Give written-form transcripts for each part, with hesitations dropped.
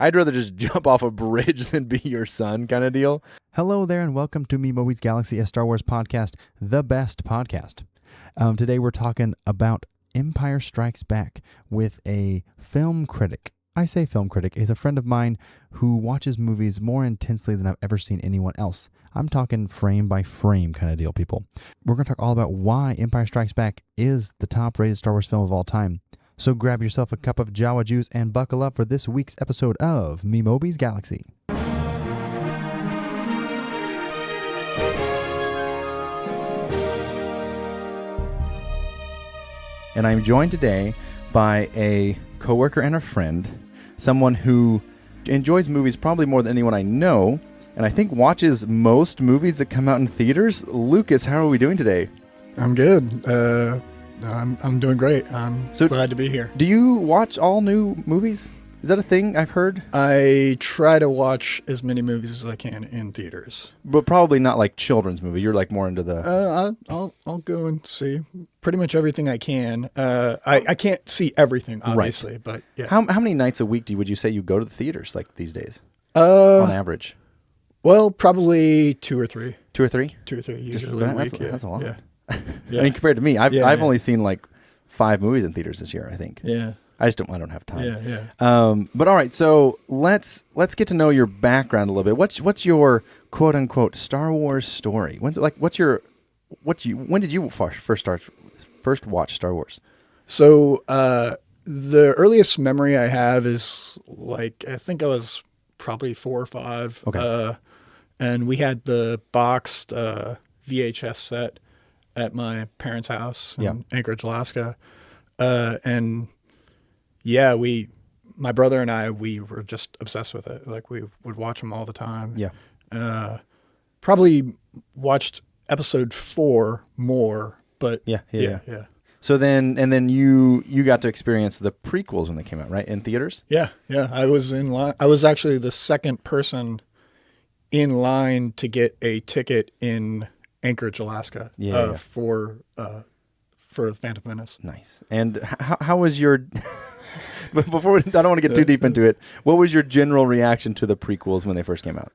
I'd rather just jump off a bridge than be your son kind of deal. Hello there and welcome to Memeobi's Galaxy, a Star Wars podcast, the best podcast. Today we're talking about Empire Strikes Back with a film critic. I say film critic. He's a friend of mine who watches movies more intensely than I've ever seen anyone else. I'm talking frame by frame kind of deal, people. We're going to talk all about why Empire Strikes Back is the top rated Star Wars film of all time. So grab yourself a cup of Jawa juice and buckle up for this week's episode of Memeobi's Galaxy. And I'm joined today by a coworker and a friend, someone who enjoys movies probably more than anyone I know, and I think watches most movies that come out in theaters. Lucas, how are we doing today? I'm good. I'm doing great. I'm glad to be here. Do you watch all new movies? Is that a thing I've heard? I try to watch as many movies as I can in theaters, but probably not like children's movies. You're like more into the. I'll go and see pretty much everything I can. I can't see everything, obviously, right. But yeah. How many nights a week would you say you go to the theaters like these days? On average. Well, probably two or three. Two or three usually a week. That's a lot. Yeah. I mean, compared to me, I've only seen like 5 movies in theaters this year, I think. Yeah. I don't have time. Yeah. But all right, so let's get to know your background a little bit. What's your quote unquote Star Wars story? When did you first watch Star Wars? So the earliest memory I have is like I think I was probably 4 or 5. Okay. And we had the boxed VHS set at my parents' house in Anchorage, Alaska. And yeah, my brother and I, we were just obsessed with it. Like we would watch them all the time. Yeah. Probably watched episode 4 more, but yeah. So then you got to experience the prequels when they came out, right? In theaters? Yeah. I was in line. I was actually the second person in line to get a ticket in Anchorage, Alaska, for Phantom Menace. Nice. And how was your? Before I don't want to get too deep into it. What was your general reaction to the prequels when they first came out?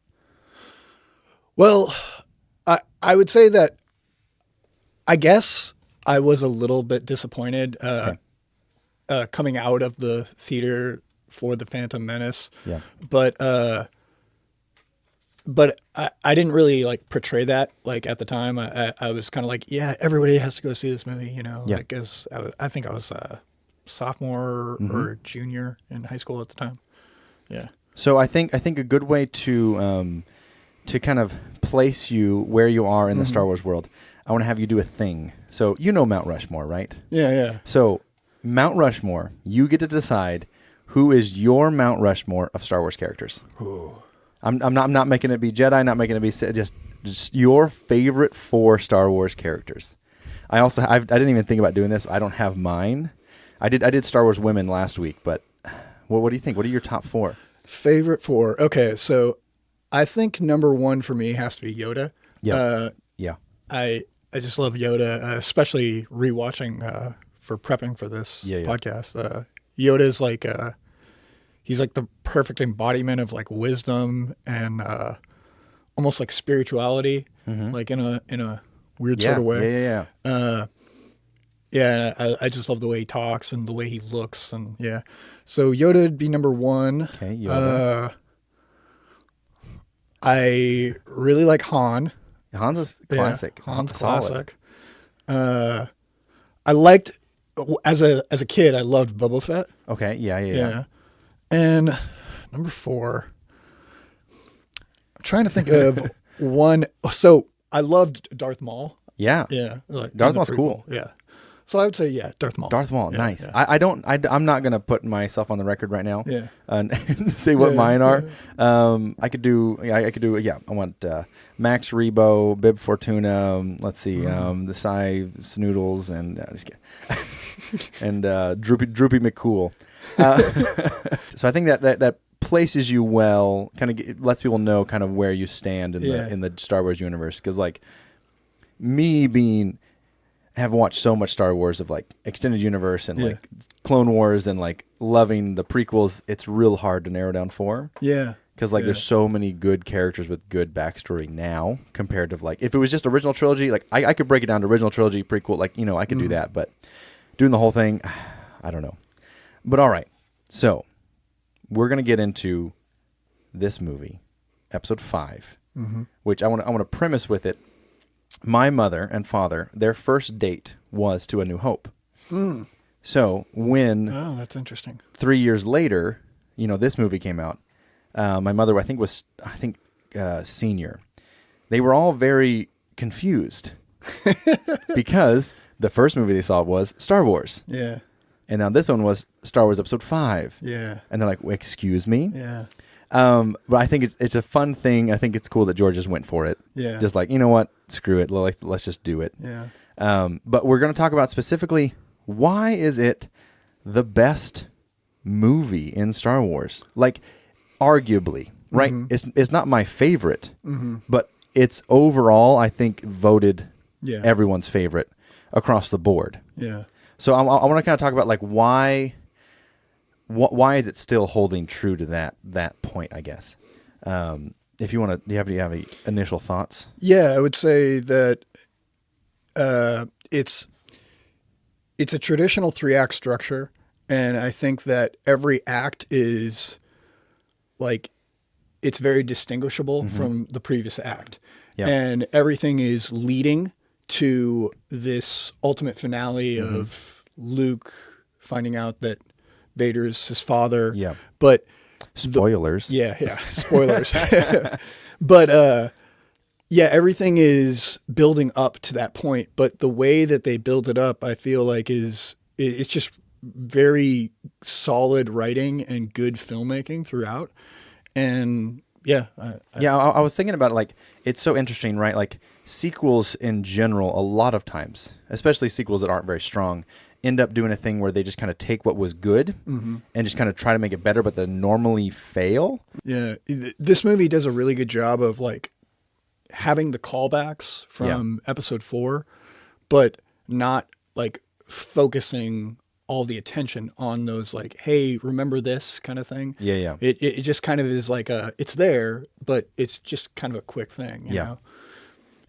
Well, I would say that I guess I was a little bit disappointed coming out of the theater for the Phantom Menace. Yeah. But I didn't really like portray that like at the time. I was kind of like, yeah, everybody has to go see this movie, you know. Yeah. Like I think I was a sophomore or junior in high school at the time. Yeah. So I think a good way to kind of place you where you are in the Star Wars world, I want to have you do a thing. So you know Mount Rushmore, right? Yeah. So Mount Rushmore, you get to decide who is your Mount Rushmore of Star Wars characters. Ooh. I'm not making it be Jedi, not making it be just your favorite 4 Star Wars characters. I didn't even think about doing this. I don't have mine. I did Star Wars women last week, but what do you think? What are your top 4? Favorite 4. Okay, so I think number 1 for me has to be Yoda. Yeah. I just love Yoda, especially rewatching for prepping for this podcast. Yoda is like he's like the perfect embodiment of like wisdom and almost like spirituality, like in a weird sort of way. I just love the way he talks and the way he looks, and so Yoda would be number 1. Okay, Yoda. I really like Han. Han's a classic. Han's classic. I liked as a kid. I loved Boba Fett. Okay, yeah. And number 4, I'm trying to think of one. So I loved Darth Maul. Yeah. Like Darth Maul's cool. Yeah. So I would say, Darth Maul. Darth Maul, nice. Yeah. I'm not going to put myself on the record right now and say what mine are. I could do, I want Max Rebo, Bib Fortuna, let's see, the Psy Snoodles, and just kidding. And Droopy McCool. So I think that places you well, kind of lets people know kind of where you stand in the Star Wars universe. Because like me being have watched so much Star Wars of like extended universe and like Clone Wars and like loving the prequels, it's real hard to narrow down 4. Yeah. Because like there's so many good characters with good backstory now compared to like if it was just original trilogy, like I could break it down to original trilogy, prequel, like, you know, I could do that. But doing the whole thing, I don't know. But all right. So we're going to get into this movie, episode 5, which I want to premise with it. My mother and father, their first date was to A New Hope. So when... Oh, that's interesting. 3 years later, you know, this movie came out. My mother, I think, senior. They were all very confused because the first movie they saw was Star Wars. Yeah. And now this one was Star Wars Episode 5. Yeah. And they're like, excuse me? Yeah. But I think it's a fun thing. I think it's cool that George just went for it. Yeah. Just like, you know what? Screw it. Let's just do it. Yeah. But we're going to talk about specifically, why is it the best movie in Star Wars? Like, arguably, right? It's not my favorite, but it's overall, I think, voted everyone's favorite across the board. Yeah. So I want to kind of talk about like why is it still holding true to that point, I guess. If you want to, do you have any initial thoughts? Yeah, I would say that it's a traditional 3-act structure, and I think that every act is like it's very distinguishable from the previous act. Yep. And everything is leading to this ultimate finale of Luke finding out that Vader's his father. Yeah. But spoilers. Spoilers. But everything is building up to that point. But the way that they build it up, I feel like it's just very solid writing and good filmmaking throughout. And I was thinking about it, like, it's so interesting, right? Like sequels in general, a lot of times, especially sequels that aren't very strong, end up doing a thing where they just kind of take what was good and just kind of try to make it better, but they normally fail. Yeah. This movie does a really good job of like having the callbacks from episode 4, but not like focusing all the attention on those, like, hey, remember this kind of thing. Yeah. It just kind of is like it's there, but it's just kind of a quick thing. You know?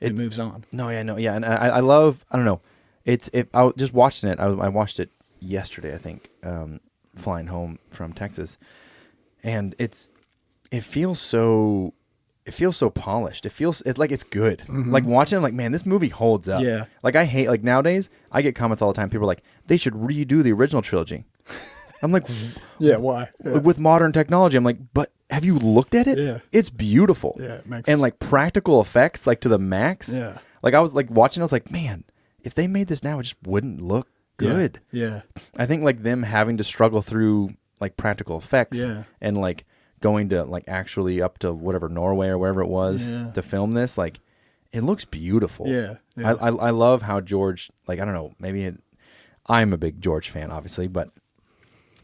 It moves on. No, yeah. And I love, I don't know. I was just watching it. I watched it yesterday, I think, flying home from Texas, and it feels so polished. It feels like it's good. Like watching it, like, man, this movie holds up. Yeah. Like I hate, like nowadays I get comments all the time. People are like, they should redo the original trilogy. I'm like, yeah, why? Yeah. With modern technology, I'm like, but have you looked at it? Yeah. It's beautiful. Yeah, it makes and like practical effects, like to the max. Yeah. Like I was like watching, I was like, man, if they made this now, it just wouldn't look good. Yeah. I think like them having to struggle through like practical effects and like going to like actually up to whatever Norway or wherever it was to film this, like it looks beautiful. Yeah. I love how George, like, I don't know, I'm a big George fan, obviously, but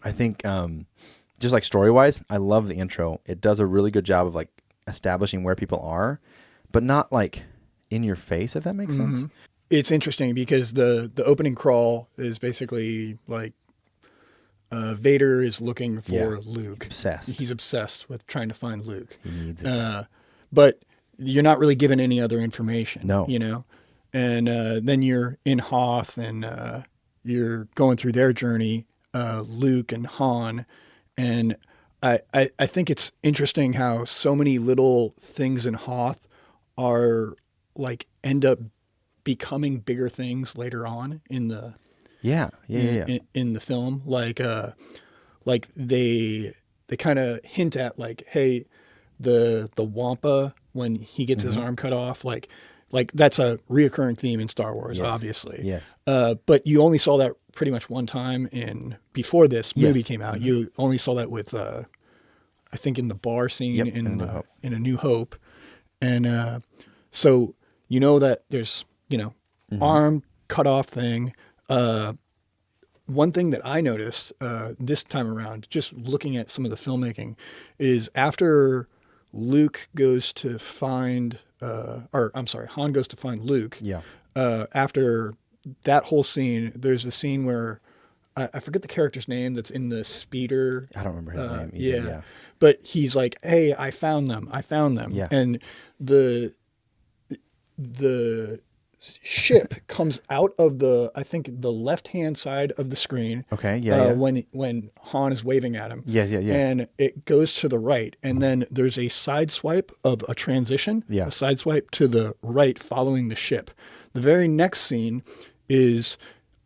I think just like story wise, I love the intro. It does a really good job of like establishing where people are, but not like in your face, if that makes sense. It's interesting because the opening crawl is basically like Vader is looking for Luke. He's obsessed with trying to find Luke. He needs it. But you're not really given any other information. No. You know? And then you're in Hoth and you're going through their journey, Luke and Han. And I think it's interesting how so many little things in Hoth are like end up becoming bigger things later on in the in the film, like they kind of hint at like, hey, the Wampa when he gets his arm cut off, like that's a reoccurring theme in Star Wars, obviously. Yes. But you only saw that pretty much one time before this movie came out. You only saw that with I think in the bar scene in A New Hope, and so you know that there's arm cut off thing. One thing that I noticed this time around, just looking at some of the filmmaking, is after Luke goes to find, Han goes to find Luke. Yeah. After that whole scene, there's a scene where I forget the character's name that's in the speeder. I don't remember his name either. Yeah. But he's like, hey, I found them. Yeah. And the ship comes out of I think the left-hand side of the screen. Okay. Yeah. When Han is waving at him. Yes. And it goes to the right. And then there's a side swipe of a transition. Yeah. A side swipe to the right following the ship. The very next scene is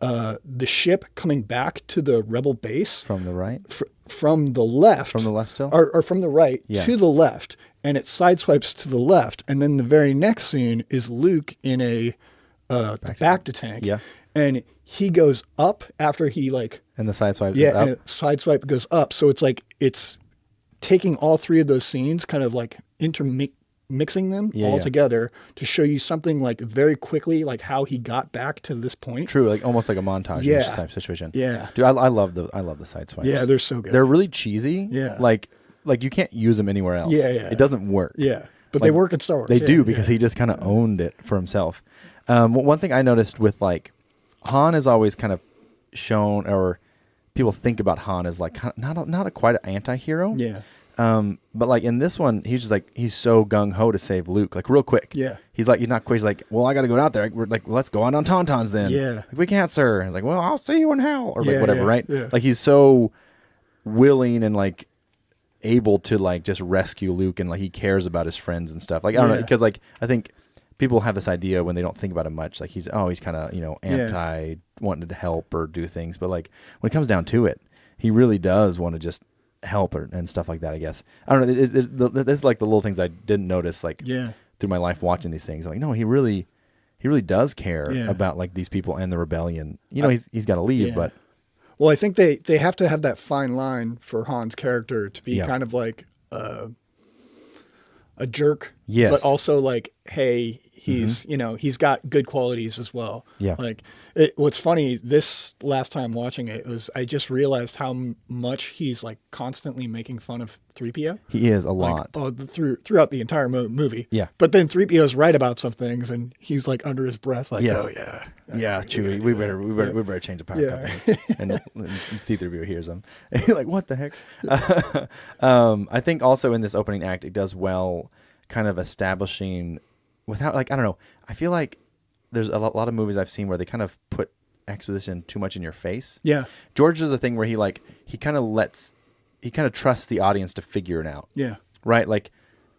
the ship coming back to the rebel base. From the right? From the left. From the left still? Or from the right to the left. And it sideswipes to the left. And then the very next scene is Luke in a back to tank. Yeah. And he goes up after he like... And the sideswipe is up? And the sideswipe goes up. So it's like it's taking all three of those scenes, kind of like mixing them all together to show you something like very quickly, like how he got back to this point. True, like almost like a montage type situation. Yeah. Dude, I love the side swipes. Yeah, they're so good. They're really cheesy. Yeah. Like you can't use them anywhere else. Yeah. It doesn't work. Yeah. But they work in Star Wars. They do because he just kind of owned it for himself. One thing I noticed with like Han is always kind of shown, or people think about Han as like not a quite an anti-hero. Yeah. But like in this one, he's just like, he's so gung ho to save Luke, like real quick. Yeah. He's not quick. He's like, well, I got to go out there. We're like, let's go out on Tauntauns then. Yeah. Like, we can't, sir. He's like, well, I'll see you in hell, or like whatever, right? Yeah. Like he's so willing and like able to like just rescue Luke, and like he cares about his friends and stuff. Like I don't know, because like I think people have this idea when they don't think about him much, like he's kind of anti wanting to help or do things, but like when it comes down to it, he really does want to just help and stuff like that. I guess I don't know. This is like the little things I didn't notice like through my life watching these things. I'm like, no, he really does care about like these people and the rebellion. He's got to leave, but. Well, I think they have to have that fine line for Han's character to be kind of like a jerk, but also like, hey, he's he's got good qualities as well. Yeah. Like what's funny, this last time watching it was I just realized how much he's like constantly making fun of 3PO. He is a lot. Throughout the entire movie. Yeah. But then 3PO's right about some things, and he's like under his breath, like, oh yeah. Yeah, Chewie, we better change the power company. And C-3PO hears him. And you're like, what the heck? I think also in this opening act, it does well kind of establishing without, like, I don't know. I feel like there's a lot of movies I've seen where they kind of put exposition too much in your face. Yeah. George does a thing where he kind of trusts the audience to figure it out. Yeah. Right? Like,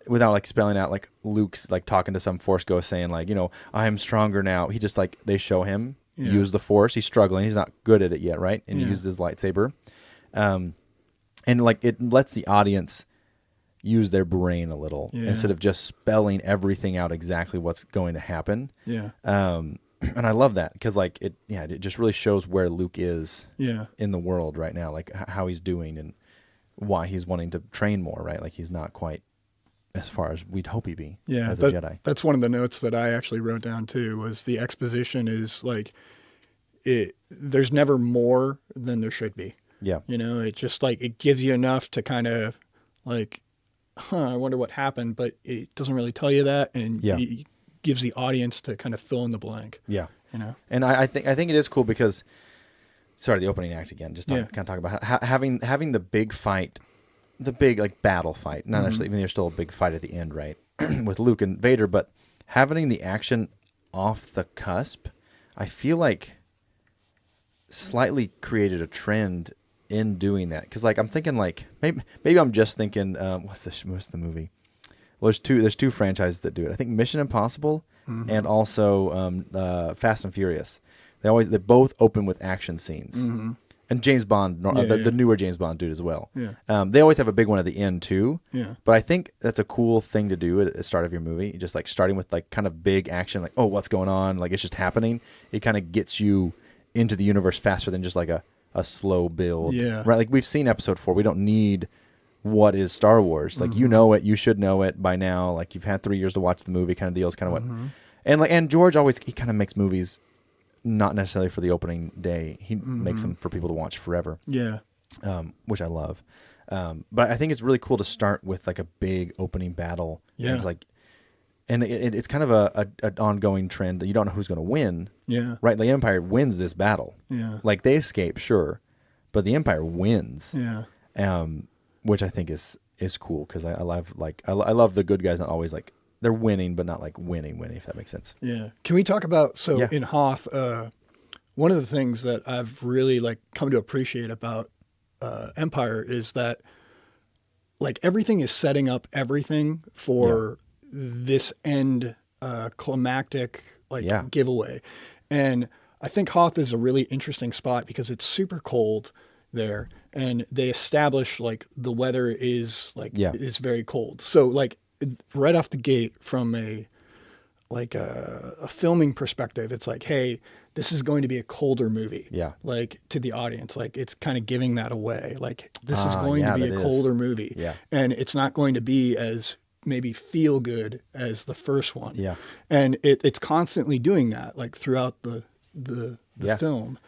without like spelling out, like Luke's like talking to some Force ghost saying like, I'm stronger now. He just like, they show him use the Force. He's struggling. He's not good at it yet, right? And he uses his lightsaber. And like it lets the audience use their brain a little instead of just spelling everything out exactly what's going to happen. Yeah. And I love that because like it just really shows where Luke is in the world right now, like how he's doing and why he's wanting to train more, right? Like he's not quite as far as we'd hope he'd be as a Jedi. That's one of the notes that I actually wrote down too, was the exposition is like, there's never more than there should be. Yeah. It just like, it gives you enough to kind of like, I wonder what happened, but it doesn't really tell you that. And it gives the audience to kind of fill in the blank. Yeah. And I think it is cool because, sorry, the opening act again, just kind of talk about having the big fight, the big like battle fight, not necessarily, even there's still a big fight at the end, right? With Luke and Vader, but having the action off the cusp, I feel like slightly created a trend in doing that. Cause like, I'm thinking like, maybe I'm just thinking, what's the movie? Well, there's two franchises that do it. I think Mission Impossible and also Fast and Furious. They both open with action scenes. And James Bond, the newer James Bond dude as well. Yeah. They always have a big one at the end too. Yeah. But I think that's a cool thing to do at the start of your movie. Just like starting with like kind of big action, like, oh, what's going on? Like it's just happening. It kind of gets you into the universe faster than just like a slow build. Yeah. Right. Like we've seen episode 4. We don't need what is Star Wars. Like you know it, you should know it by now. Like you've had 3 years to watch the movie kind of deal is kind of what. And George he kind of makes movies not necessarily for the opening day. He makes them for people to watch forever. Yeah. Which I love. But I think it's really cool to start with like a big opening battle. Yeah. It's like And it's kind of an ongoing trend. You don't know who's going to win. Yeah. Right? The Empire wins this battle. Yeah. Like, they escape, sure, but the Empire wins. Yeah. Which I think is cool, because I love the good guys not always like, they're winning, but not like winning, if that makes sense. Yeah. Can we talk about, in Hoth, one of the things that I've really like come to appreciate about Empire is that like everything is setting up everything for this end climactic giveaway. And I think Hoth is a really interesting spot because it's super cold there, and they establish like the weather is is very cold. So like right off the gate from a filming perspective, it's like, hey, this is going to be a colder movie. Yeah. Like to the audience, like it's kind of giving that away. Like this is going to be a colder movie. Yeah. And it's not going to be as maybe feel good as the first one. Yeah. And it's constantly doing that like throughout the film.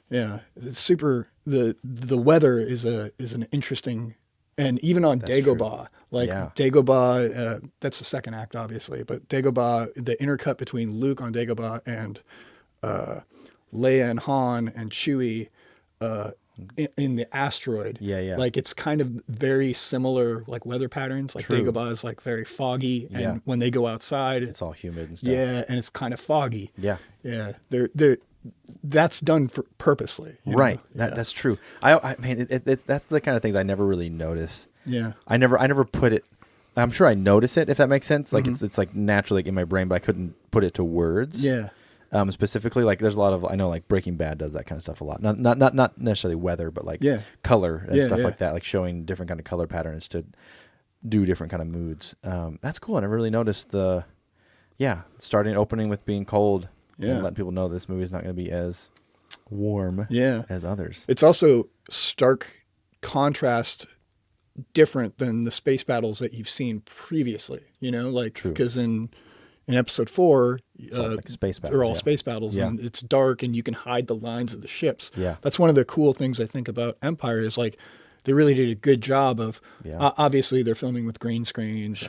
Yeah. It's super, the weather is an interesting, and even on Dagobah, Dagobah, that's the second act, obviously, but Dagobah, the intercut between Luke on Dagobah and Leia and Han and Chewie in the asteroid. Like it's kind of very similar like weather patterns. Like Dagobah is like very foggy, and when they go outside, it's all humid and stuff. Yeah, and it's kind of foggy. Yeah. They're that's done purposely. Right. That's true. I mean, that's the kind of things I never really notice. Yeah. I never put it. I'm sure I notice it, if that makes sense. Like it's like naturally in my brain, but I couldn't put it to words. Yeah. Specifically, like there's a lot of, I know like Breaking Bad does that kind of stuff a lot. Not necessarily weather, but like color and stuff like that, like showing different kind of color patterns to do different kind of moods. That's cool. I never really noticed opening with being cold. Yeah. And letting people know this movie is not going to be as warm as others. It's also stark contrast, different than the space battles that you've seen previously, like, because in episode 4, like space battles, they're all space battles, and it's dark and you can hide the lines of the ships. Yeah. That's one of the cool things I think about Empire is like, they really did a good job of, obviously they're filming with green screens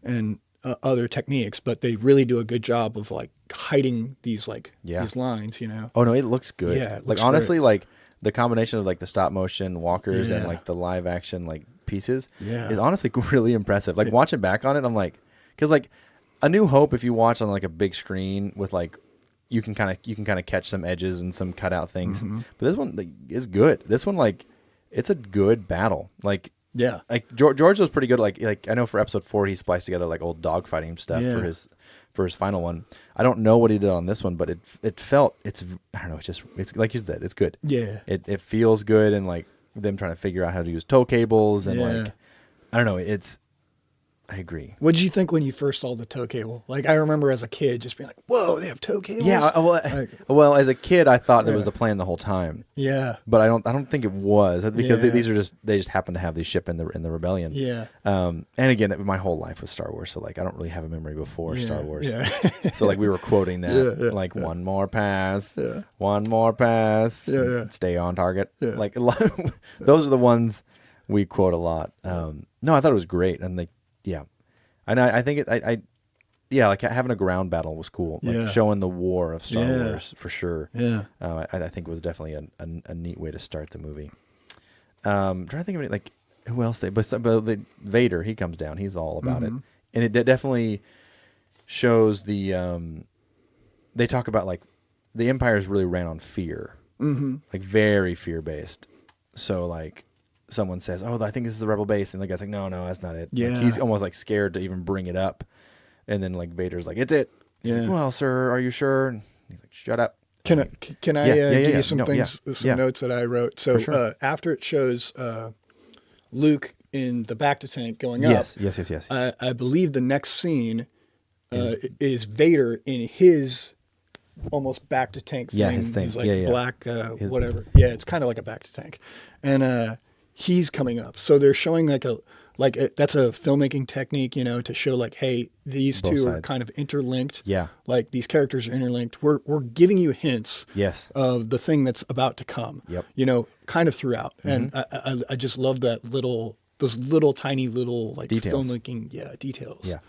and other techniques, but they really do a good job of like hiding these these lines, Oh no, it looks good. Yeah, it like honestly, great. Like the combination of like the stop motion walkers and like the live action like pieces is honestly really impressive. Like watching back on it, I'm like, because like A New Hope, if you watch on like a big screen with like, you can kind of catch some edges and some cutout things. But this one is good. This one like, it's a good battle. Like. Yeah, like George was pretty good. Like I know for episode 4 he spliced together like old dogfighting stuff for his final one. I don't know what he did on this one, but it felt I don't know. It's like you said, it's good. Yeah, it feels good, and like them trying to figure out how to use tow cables and like I don't know. I agree. What did you think when you first saw the tow cable? Like I remember as a kid just being like, "Whoa, they have tow cables!" Yeah. Well, as a kid, I thought it was the plan the whole time. Yeah. But I don't think it was, because they just happen to have these ship in the rebellion. Yeah. And again, my whole life was Star Wars, so like I don't really have a memory before Star Wars. Yeah. So like we were quoting that one more pass, one more pass, stay on target. Yeah. Like those are the ones we quote a lot. No, I thought it was great, and like. Yeah, and I think like having a ground battle was cool, like showing the war of Star Wars for sure. Yeah, I think it was definitely a neat way to start the movie. I'm trying to think of it, like who else but Vader, he comes down, he's all about it, and it definitely shows the. They talk about like the Empire's really ran on fear, like very fear based. So like. Someone says, "Oh, I think this is the rebel base," and the guy's like, "No, that's not it." Yeah, like, he's almost like scared to even bring it up, and then like Vader's like, "It's it." He's like, "Well, sir, are you sure?" And he's like, "Shut up." Can I give you some things, some notes that I wrote? So after it shows Luke in the bacta tank going up, yes. I believe the next scene is Vader in his almost bacta tank thing. Yeah, his thing. He's like black, whatever. Yeah, it's kind of like a bacta tank, and he's coming up. So they're showing that's a filmmaking technique, to show like, hey, these both two sides are kind of interlinked. Yeah. Like these characters are interlinked. We're giving you hints of the thing that's about to come. Yep. Kind of throughout. And I just love those little tiny little like details. filmmaking details. Yeah.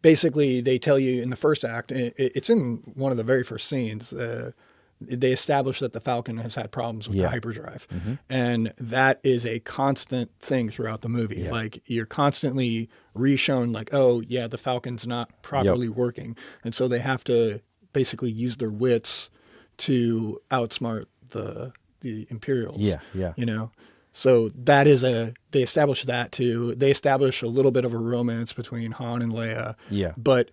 basically they tell you in the first act, it's in one of the very first scenes, they establish that the Falcon has had problems with the hyperdrive. And that is a constant thing throughout the movie. Like you're constantly re-shown like, oh yeah, the Falcon's not properly working. And so they have to basically use their wits to outsmart the Imperials. You know? So that is they establish that too. They establish a little bit of a romance between Han and Leia. But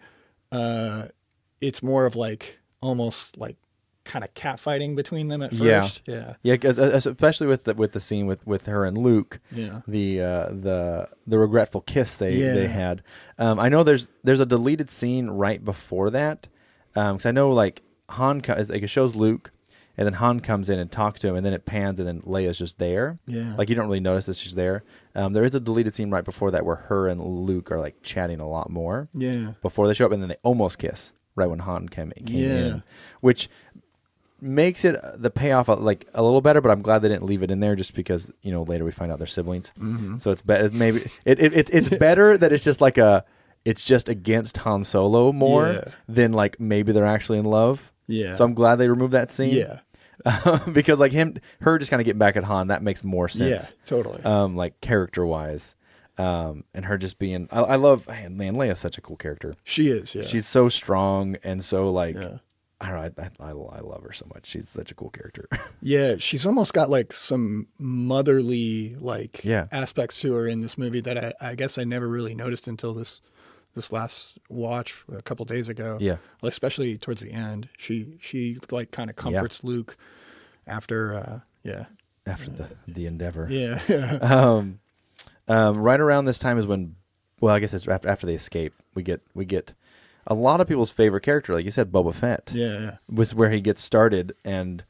it's more of like, almost like, kind of catfighting between them at first. Because especially with the scene with her and Luke, the regretful kiss they had. I know there's a deleted scene right before that, because I know like it shows Luke, and then Han comes in and talks to him, and then it pans, and then Leia's just there. Like you don't really notice that she's there. There is a deleted scene right before that where her and Luke are like chatting a lot more. Before they show up, and then they almost kiss right when Han came in, which makes it the payoff like a little better, but I'm glad they didn't leave it in there just because, you know, later we find out they're siblings. So it's better. Maybe it's better that it's just like it's just against Han Solo more than like maybe they're actually in love. So I'm glad they removed that scene. Because like her just kind of getting back at Han, that makes more sense. Totally. Like character wise. And her just being, I love, man, Leia's such a cool character. She is. She's so strong and so like, I don't know. I love her so much. She's such a cool character. She's almost got like some motherly like aspects to her in this movie that I guess I never really noticed until this last watch a couple days ago. Well, especially towards the end, she like kind of comforts Luke after the Endeavor. Right around this time is when, well, I guess it's after they escape. We get a lot of people's favorite character, like you said, Boba Fett. Was where he gets started, and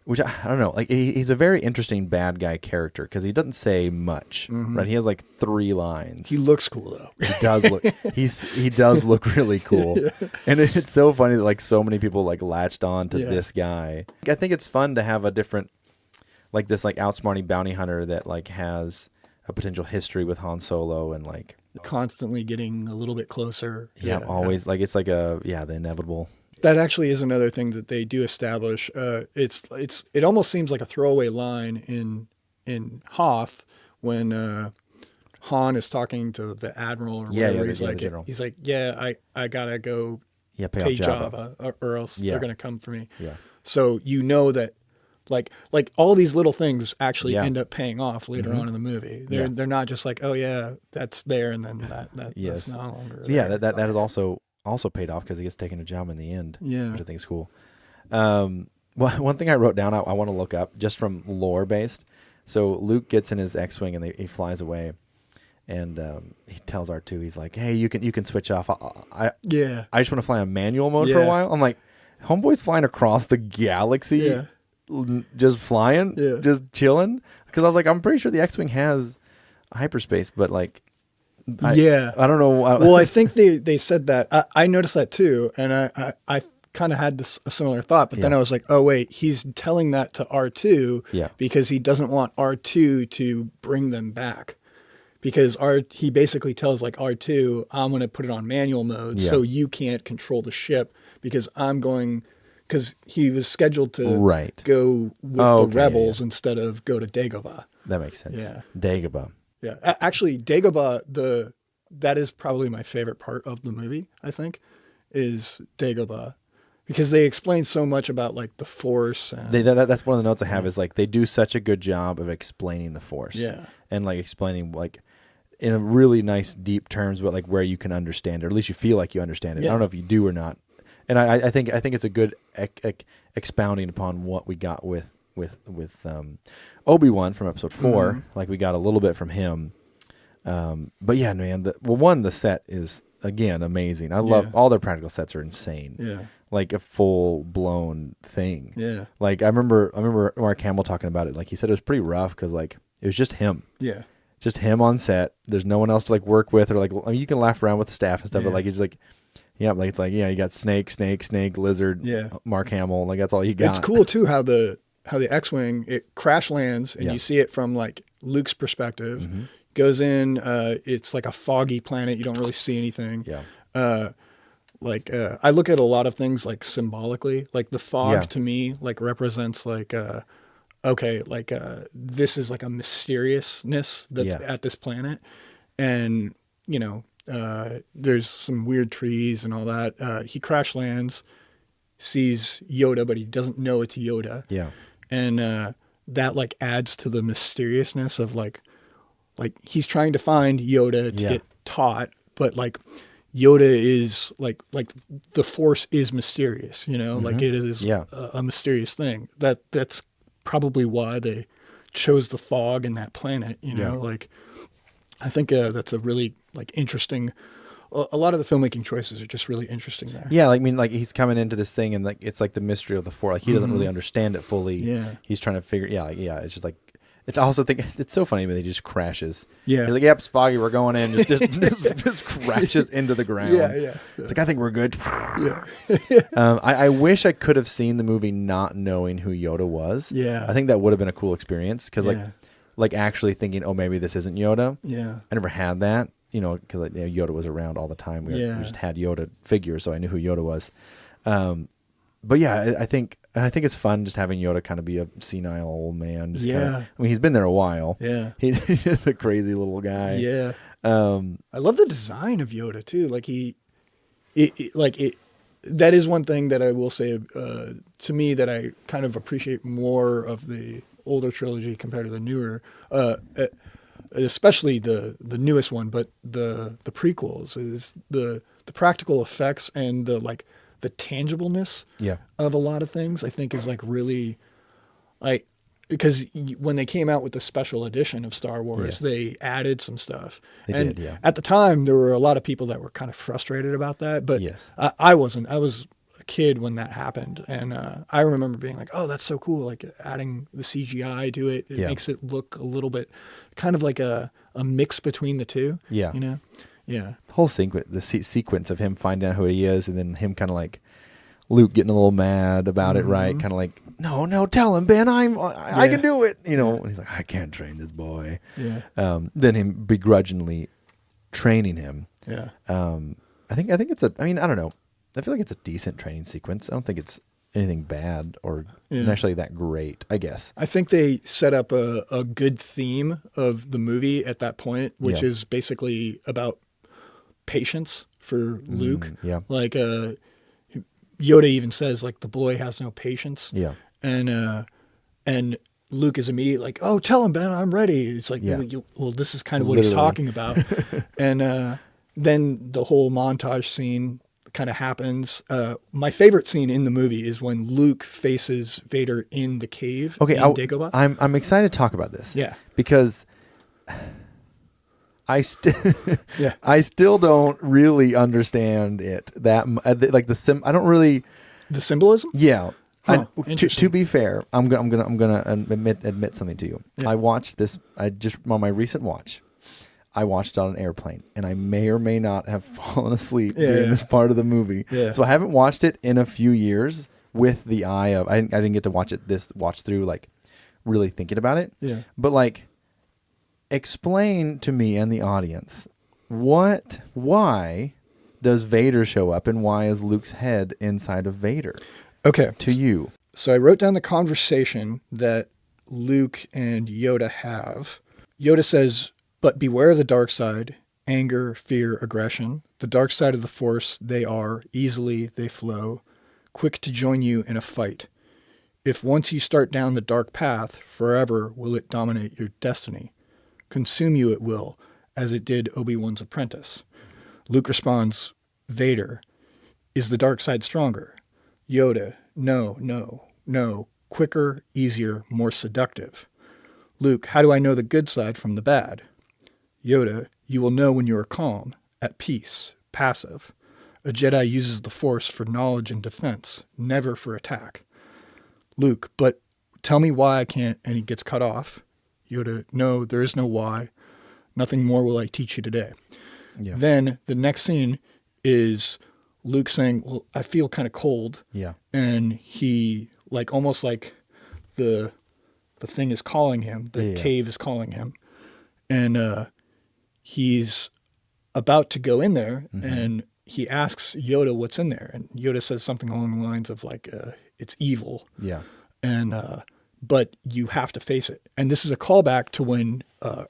which I don't know, like he's a very interesting bad guy character because he doesn't say much, right? He has like 3 lines. He looks cool though. He does look. He does look really cool, and it's so funny that like so many people like latched on to this guy. I think it's fun to have a different, like this like outsmarting bounty hunter that like has a potential history with Han Solo and like constantly getting a little bit closer. Always like it's like the inevitable. That actually is another thing that they do establish. It almost seems like a throwaway line in Hoth when Han is talking to the admiral or whatever. He's like, I gotta go pay Jabba or else they're gonna come for me. So you know that like all these little things actually end up paying off later on in the movie. They're not just like, oh yeah, that's there and then that's no longer there. That is also paid off because he gets taken to Jabba in the end, which I think is cool. Well, one thing I wrote down I want to look up just from lore based. So Luke gets in his X-wing and he flies away, and he tells R2, he's like, "Hey, you can switch off. I just want to fly on manual mode for a while." I'm like, homeboy's flying across the galaxy, just flying, just chilling. Because I was like, I'm pretty sure the X-wing has hyperspace, but like. I don't know. Well, I think they said that. I noticed that too, and I kind of had a similar thought, but then I was like, oh wait, he's telling that to R2 because he doesn't want R2 to bring them back. Because he basically tells like R2, I'm going to put it on manual mode so you can't control the ship because because he was scheduled to go with the rebels instead of go to Dagobah. That makes sense. Dagobah. Yeah, actually, Dagobah, that is probably my favorite part of the movie, I think, is Dagobah. Because they explain so much about, like, the Force. And, that's one of the notes I have is, like, they do such a good job of explaining the Force. And, like, explaining, like, in a really nice, deep terms, but, like, where you can understand it, or at least you feel like you understand it. I don't know if you do or not. And I think it's a good expounding upon what we got with Obi-Wan from episode 4, like we got a little bit from him. But yeah, man, the set is again amazing. I love all their practical sets are insane. Like a full blown thing. Like I remember Mark Hamill talking about it. Like he said it was pretty rough because like it was just him. Just him on set. There's no one else to like work with or like I mean, you can laugh around with the staff and stuff, but like it's like. Like it's like you got snake, lizard, Mark Hamill, like that's all you got. It's cool too how the X-wing it crash lands and you see it from like Luke's perspective. Goes in, it's like a foggy planet, you don't really see anything. I look at a lot of things like symbolically, like the fog Yeah. to me, like represents like, okay, like, this is like a mysteriousness that's Yeah. at this planet. And, there's some weird trees and all that. He crash lands, sees Yoda, but he doesn't know it's Yoda. Yeah. And, that like adds to the mysteriousness of like he's trying to find Yoda to Yeah. get taught, but like Yoda is like the Force is mysterious, like it is Yeah. a mysterious thing. That's probably why they chose the fog in that planet, Yeah. like I think that's a really like interesting. A lot of the filmmaking choices are just really interesting there. Yeah, like I mean, like he's coming into this thing, and like it's like the mystery of the Force. Like he doesn't really understand it fully. Yeah. He's trying to figure. Yeah, like, yeah. It's just like I also think it's so funny when he just crashes. Yeah. He's like, "Yep, it's foggy. We're going in." Just crashes into the ground. Yeah. It's like I think we're good. Yeah. I wish I could have seen the movie not knowing who Yoda was. Yeah. I think that would have been a cool experience because Yeah. like actually thinking, oh, maybe this isn't Yoda. Yeah. I never had that. Because like, Yoda was around all the time. We just had Yoda figures, so I knew who Yoda was. But yeah, I think it's fun just having Yoda kind of be a senile old man. Just kinda, I mean, he's been there a while. Yeah. He's just a crazy little guy. Yeah. I love the design of Yoda too. Like that is one thing that I will say to me that I kind of appreciate more of the older trilogy compared to the newer. Especially the newest one, but the prequels is the practical effects and the tangibleness of a lot of things. I think is like really because when they came out with the special edition of Star Wars, they added some stuff. They did. At the time, there were a lot of people that were kind of frustrated about that, but I wasn't. I was a kid when that happened, and I remember being like, "Oh, that's so cool!" Like adding the CGI to it, it makes it look a little bit kind of like a mix between the two. Yeah, yeah. The whole sequence of him finding out who he is, and then him kind of like Luke getting a little mad about it, right? Kind of like, no, tell him, Ben, I can do it. And he's like, I can't train this boy. Yeah. Then him begrudgingly training him. Yeah. I think it's I don't know. I feel like it's a decent training sequence. I don't think it's anything bad or actually that great, I guess. I think they set up a good theme of the movie at that point, which is basically about patience for Luke. Like Yoda even says like the boy has no patience. Yeah. And Luke is immediately like, "Oh, tell him, Ben, I'm ready." It's like, well, this is kind of what he's talking about. And then the whole montage scene kind of happens. My favorite scene in the movie is when Luke faces Vader in the cave. Okay, in Dagobah. I'm excited to talk about this. Yeah, because I still don't really understand it. That like I don't really the symbolism. Yeah. Huh, to be fair, I'm gonna admit something to you. Yeah. I watched this. On my recent watch, I watched it on an airplane, and I may or may not have fallen asleep during this part of the movie. Yeah. So I haven't watched it in a few years with the eye of I didn't get to watch through like really thinking about it. Yeah. But like, explain to me and the audience why does Vader show up, and why is Luke's head inside of Vader? Okay. To you. So I wrote down the conversation that Luke and Yoda have. Yoda says, "But beware the dark side, anger, fear, aggression. The dark side of the Force, they are, easily they flow, quick to join you in a fight. If once you start down the dark path, forever will it dominate your destiny. Consume you it will, as it did Obi-Wan's apprentice." Luke responds, "Vader, is the dark side stronger?" Yoda, no, quicker, easier, more seductive. Luke, how do I know the good side from the bad? Yoda, you will know when you are calm, at peace, passive. A Jedi uses the Force for knowledge and defense, never for attack. Luke, but tell me why I can't, and he gets cut off. Yoda, no, there is no why. Nothing more will I teach you today. Yeah. Then the next scene is Luke saying, well, I feel kind of cold. Yeah. And he, like, almost like the thing is calling him. The cave is calling him. And he's about to go in there, and he asks Yoda what's in there, and Yoda says something along the lines of like, it's evil. Yeah. And but you have to face it. And this is a callback to when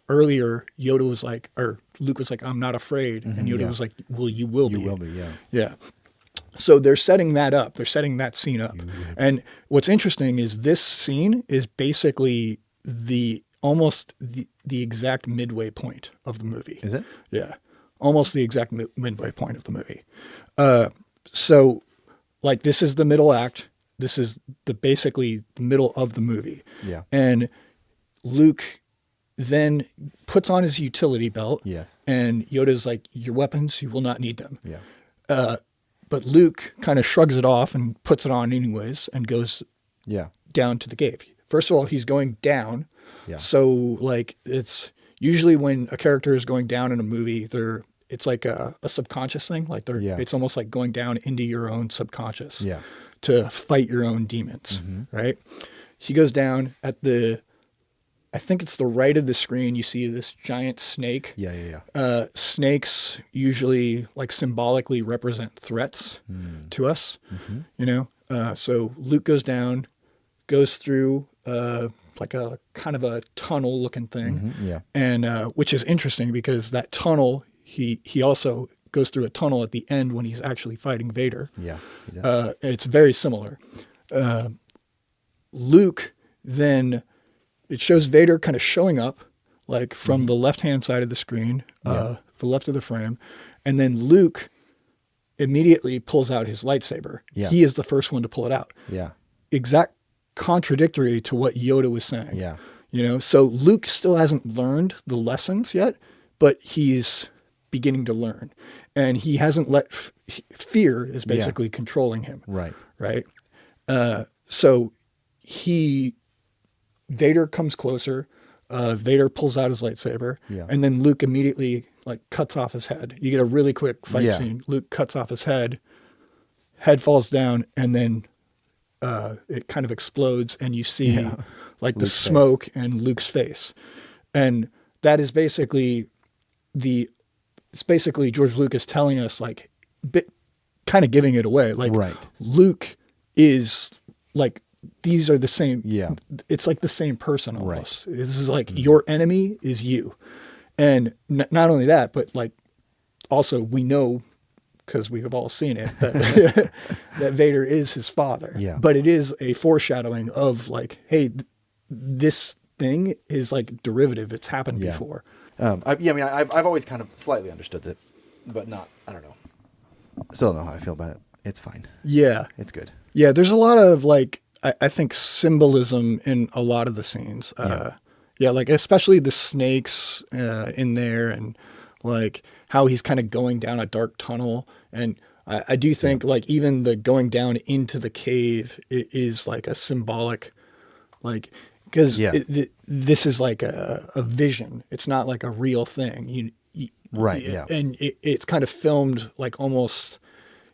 earlier Yoda was like, or Luke was like, I'm not afraid. And Yoda was like, well, you will be. You will be, yeah. Yeah. So they're setting that up. They're setting that scene up. And what's interesting is this scene is basically almost the exact midway point of the movie. Is it? Yeah. Almost the exact midway point of the movie. So like this is the middle act. This is basically the middle of the movie. Yeah. And Luke then puts on his utility belt. Yes. And Yoda's like, your weapons, you will not need them. Yeah. But Luke kind of shrugs it off and puts it on anyways and goes down to the cave. First of all, he's going down. Yeah. So like it's usually when a character is going down in a movie, it's like a subconscious thing. Like it's almost like going down into your own subconscious. Yeah. To fight your own demons, right? He goes down at I think it's the right of the screen. You see this giant snake. Yeah. Snakes usually like symbolically represent threats to us, you know? So Luke goes down, goes through like a kind of a tunnel looking thing. And which is interesting because that tunnel, he also goes through a tunnel at the end when he's actually fighting Vader. Yeah. It's very similar. Luke then, it shows Vader kind of showing up like from the left-hand side of the screen, the left of the frame. And then Luke immediately pulls out his lightsaber. Yeah. He is the first one to pull it out. Yeah. Exact contradictory to what Yoda was saying. Yeah. You know, so Luke still hasn't learned the lessons yet, but he's beginning to learn. And he hasn't let fear is basically controlling him. Right. Right. So Vader comes closer. Vader pulls out his lightsaber, and then Luke immediately like cuts off his head. You get a really quick fight scene. Luke cuts off his head falls down, and then it kind of explodes, and you see like Luke's the smoke face. And Luke's face. And that is basically it's basically George Lucas telling us like kind of giving it away. Like Luke is like, these are the same. Yeah. It's like the same person almost. Right. This is like your enemy is you. And not only that, but like also we know, because we have all seen it, that, that Vader is his father. Yeah. But it is a foreshadowing of like, hey, this thing is like derivative. It's happened before. I've always kind of slightly understood that, but not, I don't know. Still don't know how I feel about it. It's fine. Yeah. It's good. Yeah. There's a lot of like, I think symbolism in a lot of the scenes. Like especially the snakes in there, and like how he's kind of going down a dark tunnel. And I do think like even the going down into the cave is like a symbolic, like, because this is like a vision. It's not like a real thing. And it's kind of filmed like almost.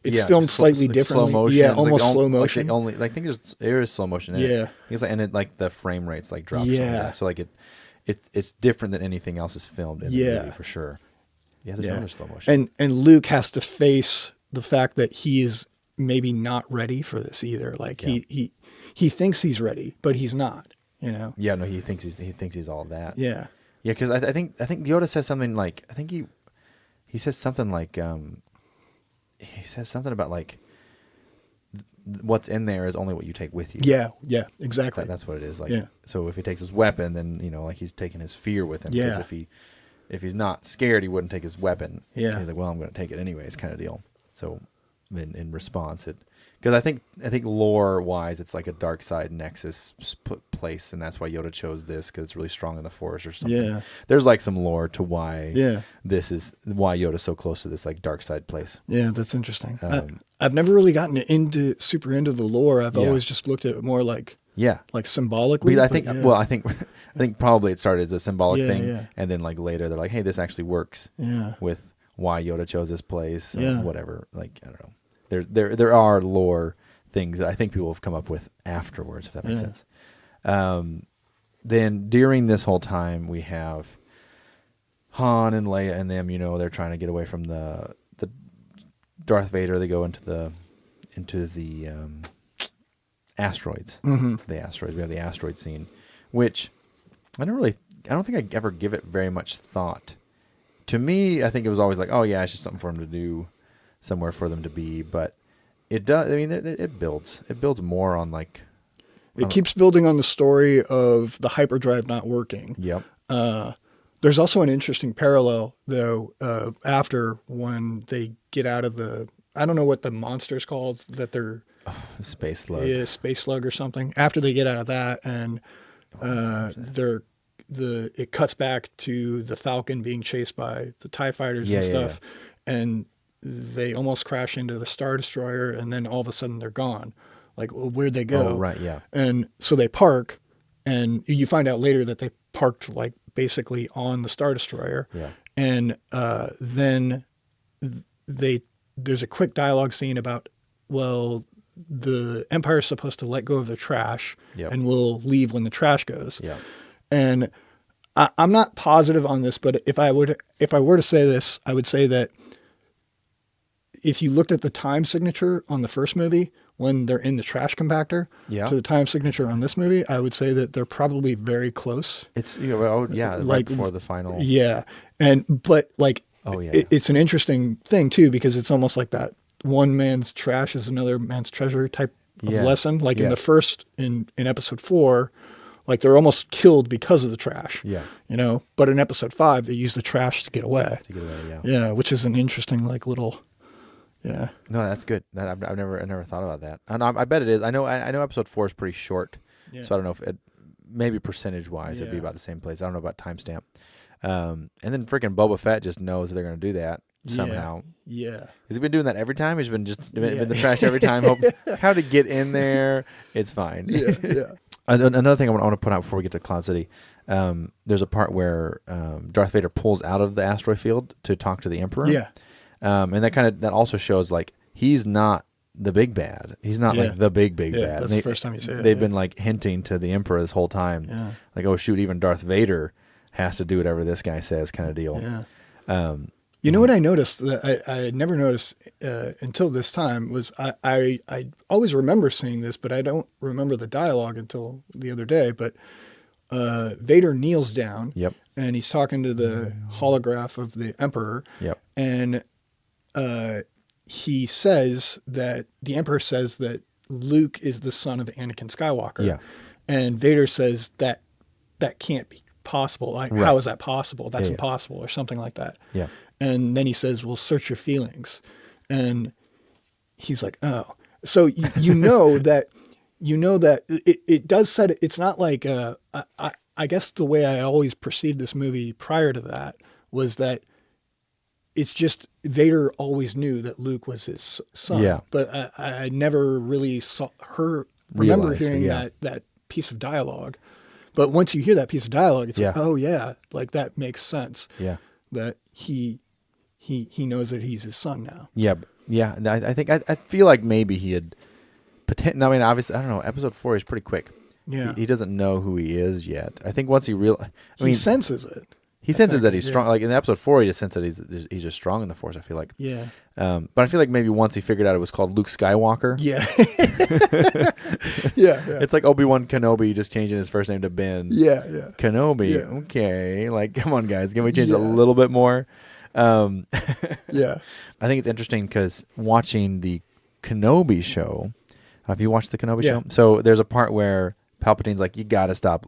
It's filmed slightly differently. Slow motion. Yeah, almost slow motion. I think there is slow motion in it. It's like, and it like the frame rates like drop. Yeah. So like it's different than anything else is filmed in the movie for sure. Yeah, there's no slow motion. And Luke has to face the fact that he is maybe not ready for this either. Like he thinks he's ready, but he's not. You know. Yeah, no, he thinks he's all that. Yeah. Yeah, because I think Yoda says something like, I think he says something like he says something about like what's in there is only what you take with you. Yeah, exactly. That's what it is. Like, so if he takes his weapon, then like he's taking his fear with him. Because if he's not scared, he wouldn't take his weapon. Yeah, he's like, well, I'm going to take it anyways, kind of deal. So in response, because I think lore wise, it's like a dark side nexus place, and that's why Yoda chose this, because it's really strong in the Force or something. Yeah, there's like some lore to why why Yoda's so close to this like dark side place. Yeah, that's interesting. I've never really gotten super into the lore. I've always just looked at it more like symbolically. I think probably it started as a symbolic thing, and then like later they're like, hey, this actually works. With why Yoda chose this place. Whatever. Like, I don't know. There are lore things that I think people have come up with afterwards, if that makes sense. Then during this whole time, we have Han and Leia and them. They're trying to get away from the Darth Vader, they go into the asteroids. Mm-hmm. The asteroids. We have the asteroid scene, which I don't think I ever give it very much thought. To me, I think it was always like, oh yeah, it's just something for them to do, somewhere for them to be. But it does. I mean, it builds. It builds more on like. It keeps building on the story of the hyperdrive not working. Yep. There's also an interesting parallel, though, after when they get out of the, I don't know what the monster's called, that they're... Space slug. Yeah, space slug or something. After they get out of that, and it cuts back to the Falcon being chased by the TIE fighters and stuff, and they almost crash into the Star Destroyer, and then all of a sudden they're gone. Like, well, where'd they go? Oh, right, yeah. And so they park, and you find out later that they parked, like, basically on the Star Destroyer. Yeah. And then there's a quick dialogue scene about, well, the Empire's supposed to let go of the trash, and we'll leave when the trash goes. Yeah. And I'm not positive on this, but if I were to say this, I would say that if you looked at the time signature on the first movie, when they're in the trash compactor, to the time signature on this movie, I would say that they're probably very close. It's right before the final. Yeah, but it's an interesting thing too, because it's almost like that one man's trash is another man's treasure type of lesson. Like in the first in episode 4, like they're almost killed because of the trash. Yeah, But in episode 5, they use the trash to get away. Yeah, which is an interesting like little. Yeah. No, that's good. I've never thought about that. And I bet it is. I know episode 4 is pretty short, so I don't know if it maybe percentage wise it'd be about the same place. I don't know about timestamp. And then freaking Boba Fett just knows that they're going to do that somehow. Yeah. Has he been doing that every time? He's been in the trash every time. How to get in there? It's fine. Yeah. Another thing I want to put out before we get to Cloud City. There's a part where Darth Vader pulls out of the asteroid field to talk to the Emperor. Yeah. And that also shows like he's not the big bad. He's not like the big bad. That's the first time you say it. They've been like hinting to the Emperor this whole time. Yeah. Like, oh shoot, even Darth Vader has to do whatever this guy says, kind of deal. Yeah. You know what I noticed that I had never noticed until this time was I always remember seeing this, but I don't remember the dialogue until the other day. But Vader kneels down. Yep. And he's talking to the holograph of the Emperor. Yep. And he says that the Emperor says that Luke is the son of Anakin Skywalker. Yeah. And Vader says that can't be possible. Like, how is that possible? That's impossible, or something like that. Yeah. And then he says, well, search your feelings. And he's like, oh. So you know that it does set it. It's not like, I guess the way I always perceived this movie prior to that was that it's just Vader always knew that Luke was his son. Yeah. But I never really remember hearing that piece of dialogue. But once you hear that piece of dialogue, it's like, oh yeah, like that makes sense. Yeah. That he knows that he's his son now. Yeah. Yeah. I feel like maybe he had I mean, obviously, I don't know. Episode 4 is pretty quick. Yeah. He doesn't know who he is yet. I think once he senses it. He senses that he's strong. Like in episode 4, he just senses that he's just strong in the Force, I feel like. Yeah. But I feel like maybe once he figured out it was called Luke Skywalker. Yeah. yeah. It's like Obi-Wan Kenobi just changing his first name to Ben. Yeah. Kenobi. Yeah. Okay. Like, come on, guys. Can we change it a little bit more? Yeah. I think it's interesting because watching the Kenobi show, have you watched the Kenobi show? So there's a part where Palpatine's like, you got to stop,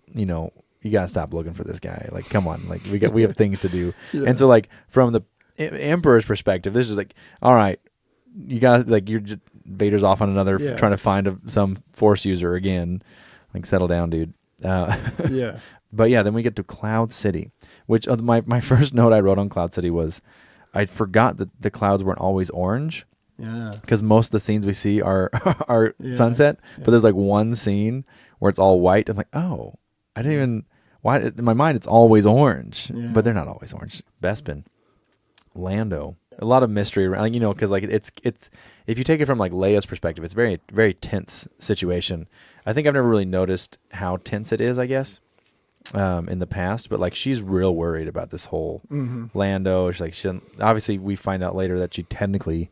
you gotta stop looking for this guy. Like, come on, like we have things to do. Yeah. And so, like from the Emperor's perspective, this is like, all right, you guys, like Vader's off on another trying to find some Force user again. Like, settle down, dude. Yeah. But yeah, then we get to Cloud City, which my first note I wrote on Cloud City was I forgot that the clouds weren't always orange. Yeah. Because most of the scenes we see are sunset, but there's like one scene where it's all white. I'm like, oh. I didn't even, why in my mind it's always orange, but they're not always orange. Bespin, Lando, a lot of mystery around, because like it's if you take it from like Leia's perspective, it's very, very tense situation. I think I've never really noticed how tense it is, I guess, in the past, but like she's real worried about this whole Lando. She's like, obviously we find out later that she technically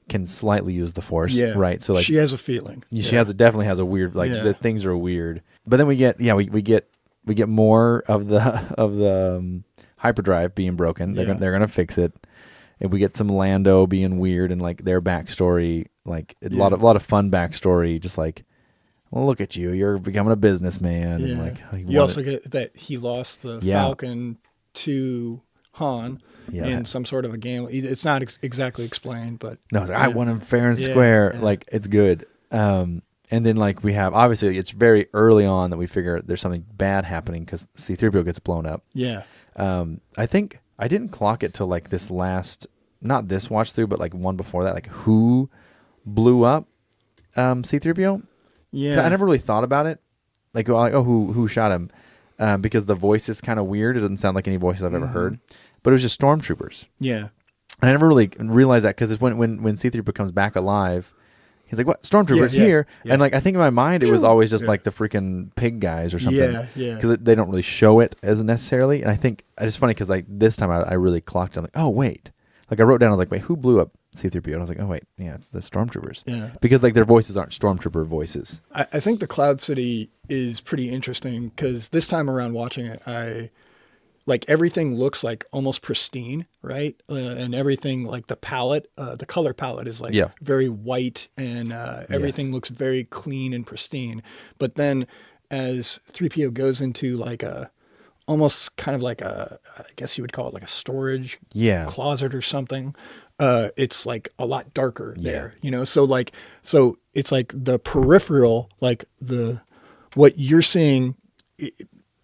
can slightly use the Force, right? So like she has a feeling. She definitely has a weird the things are weird. But then we get we get more of the hyperdrive being broken. They're gonna fix it, and we get some Lando being weird and like their backstory, like a lot of fun backstory, just like. Well, look at you. You're becoming a businessman. Yeah. And like, you also get that he lost the Falcon to Han in some sort of a game. It's not exactly explained, but... No, it's like, I won him fair and square. Yeah. Like, it's good. And then, like, we have... Obviously, it's very early on that we figure there's something bad happening because C-3PO gets blown up. Yeah. I think... I didn't clock it till, like, this last... Not this watch through, but, like, one before that. Like, who blew up C-3PO? Yeah, I never really thought about it. Like, who shot him? Because the voice is kind of weird. It doesn't sound like any voices I've ever heard. But it was just stormtroopers. Yeah. And I never really realized that because it's when C-3PO comes back alive, he's like, "What? Stormtroopers here?" Yeah. And like, I think in my mind it was always just like the freaking pig guys or something. Yeah, yeah. Because they don't really show it as necessarily. And I think it's just funny because like this time I really clocked. I'm like, oh wait. Like I wrote down. I was like, wait, who blew up C-3PO? And I was like, oh wait, yeah, it's the stormtroopers. Yeah. Because like their voices aren't stormtrooper voices. I think the Cloud City is pretty interesting because this time around watching it, like everything looks like almost pristine, right? And everything like the palette, the color palette is like very white and everything looks very clean and pristine. But then as 3PO goes into like almost kind of like I guess you would call it like a storage closet or something. It's like a lot darker there, you know? So it's like the peripheral, like what you're seeing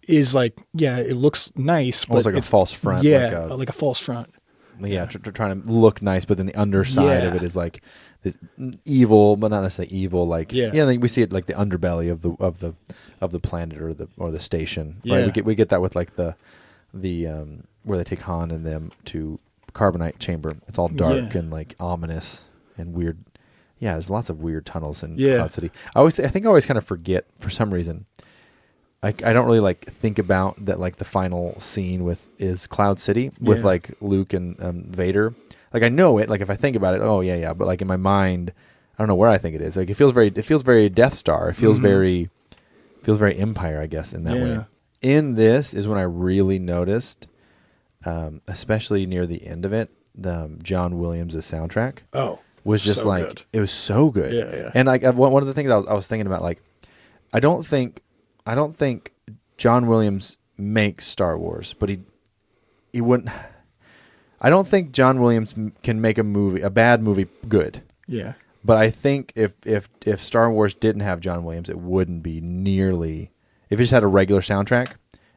is like, it looks nice, almost but like a false front. Yeah. Like a false front. Yeah. Trying to look nice, but then the underside of it is like this evil, but not necessarily evil. Like, like we see it like the underbelly of the planet or the station. Right. We get that with like the where they take Han and them to carbonite chamber. It's all dark and like ominous and weird. Yeah, there's lots of weird tunnels in Cloud City. I think I always kind of forget for some reason. I don't really like think about that like the final scene is Cloud City with like Luke and Vader. Like I know it. Like if I think about it, oh yeah. But like in my mind, I don't know where I think it is. Like it feels very Death Star. It feels very Empire, I guess, in that way. In this is when I really noticed. Especially near the end of it, the John Williams' soundtrack was just so like good. It was so good. Yeah. And like one of the things I was thinking about, like I don't think John Williams makes Star Wars, but he wouldn't. I don't think John Williams can make a bad movie, good. Yeah. But I think if Star Wars didn't have John Williams, it wouldn't be nearly. If it just had a regular soundtrack,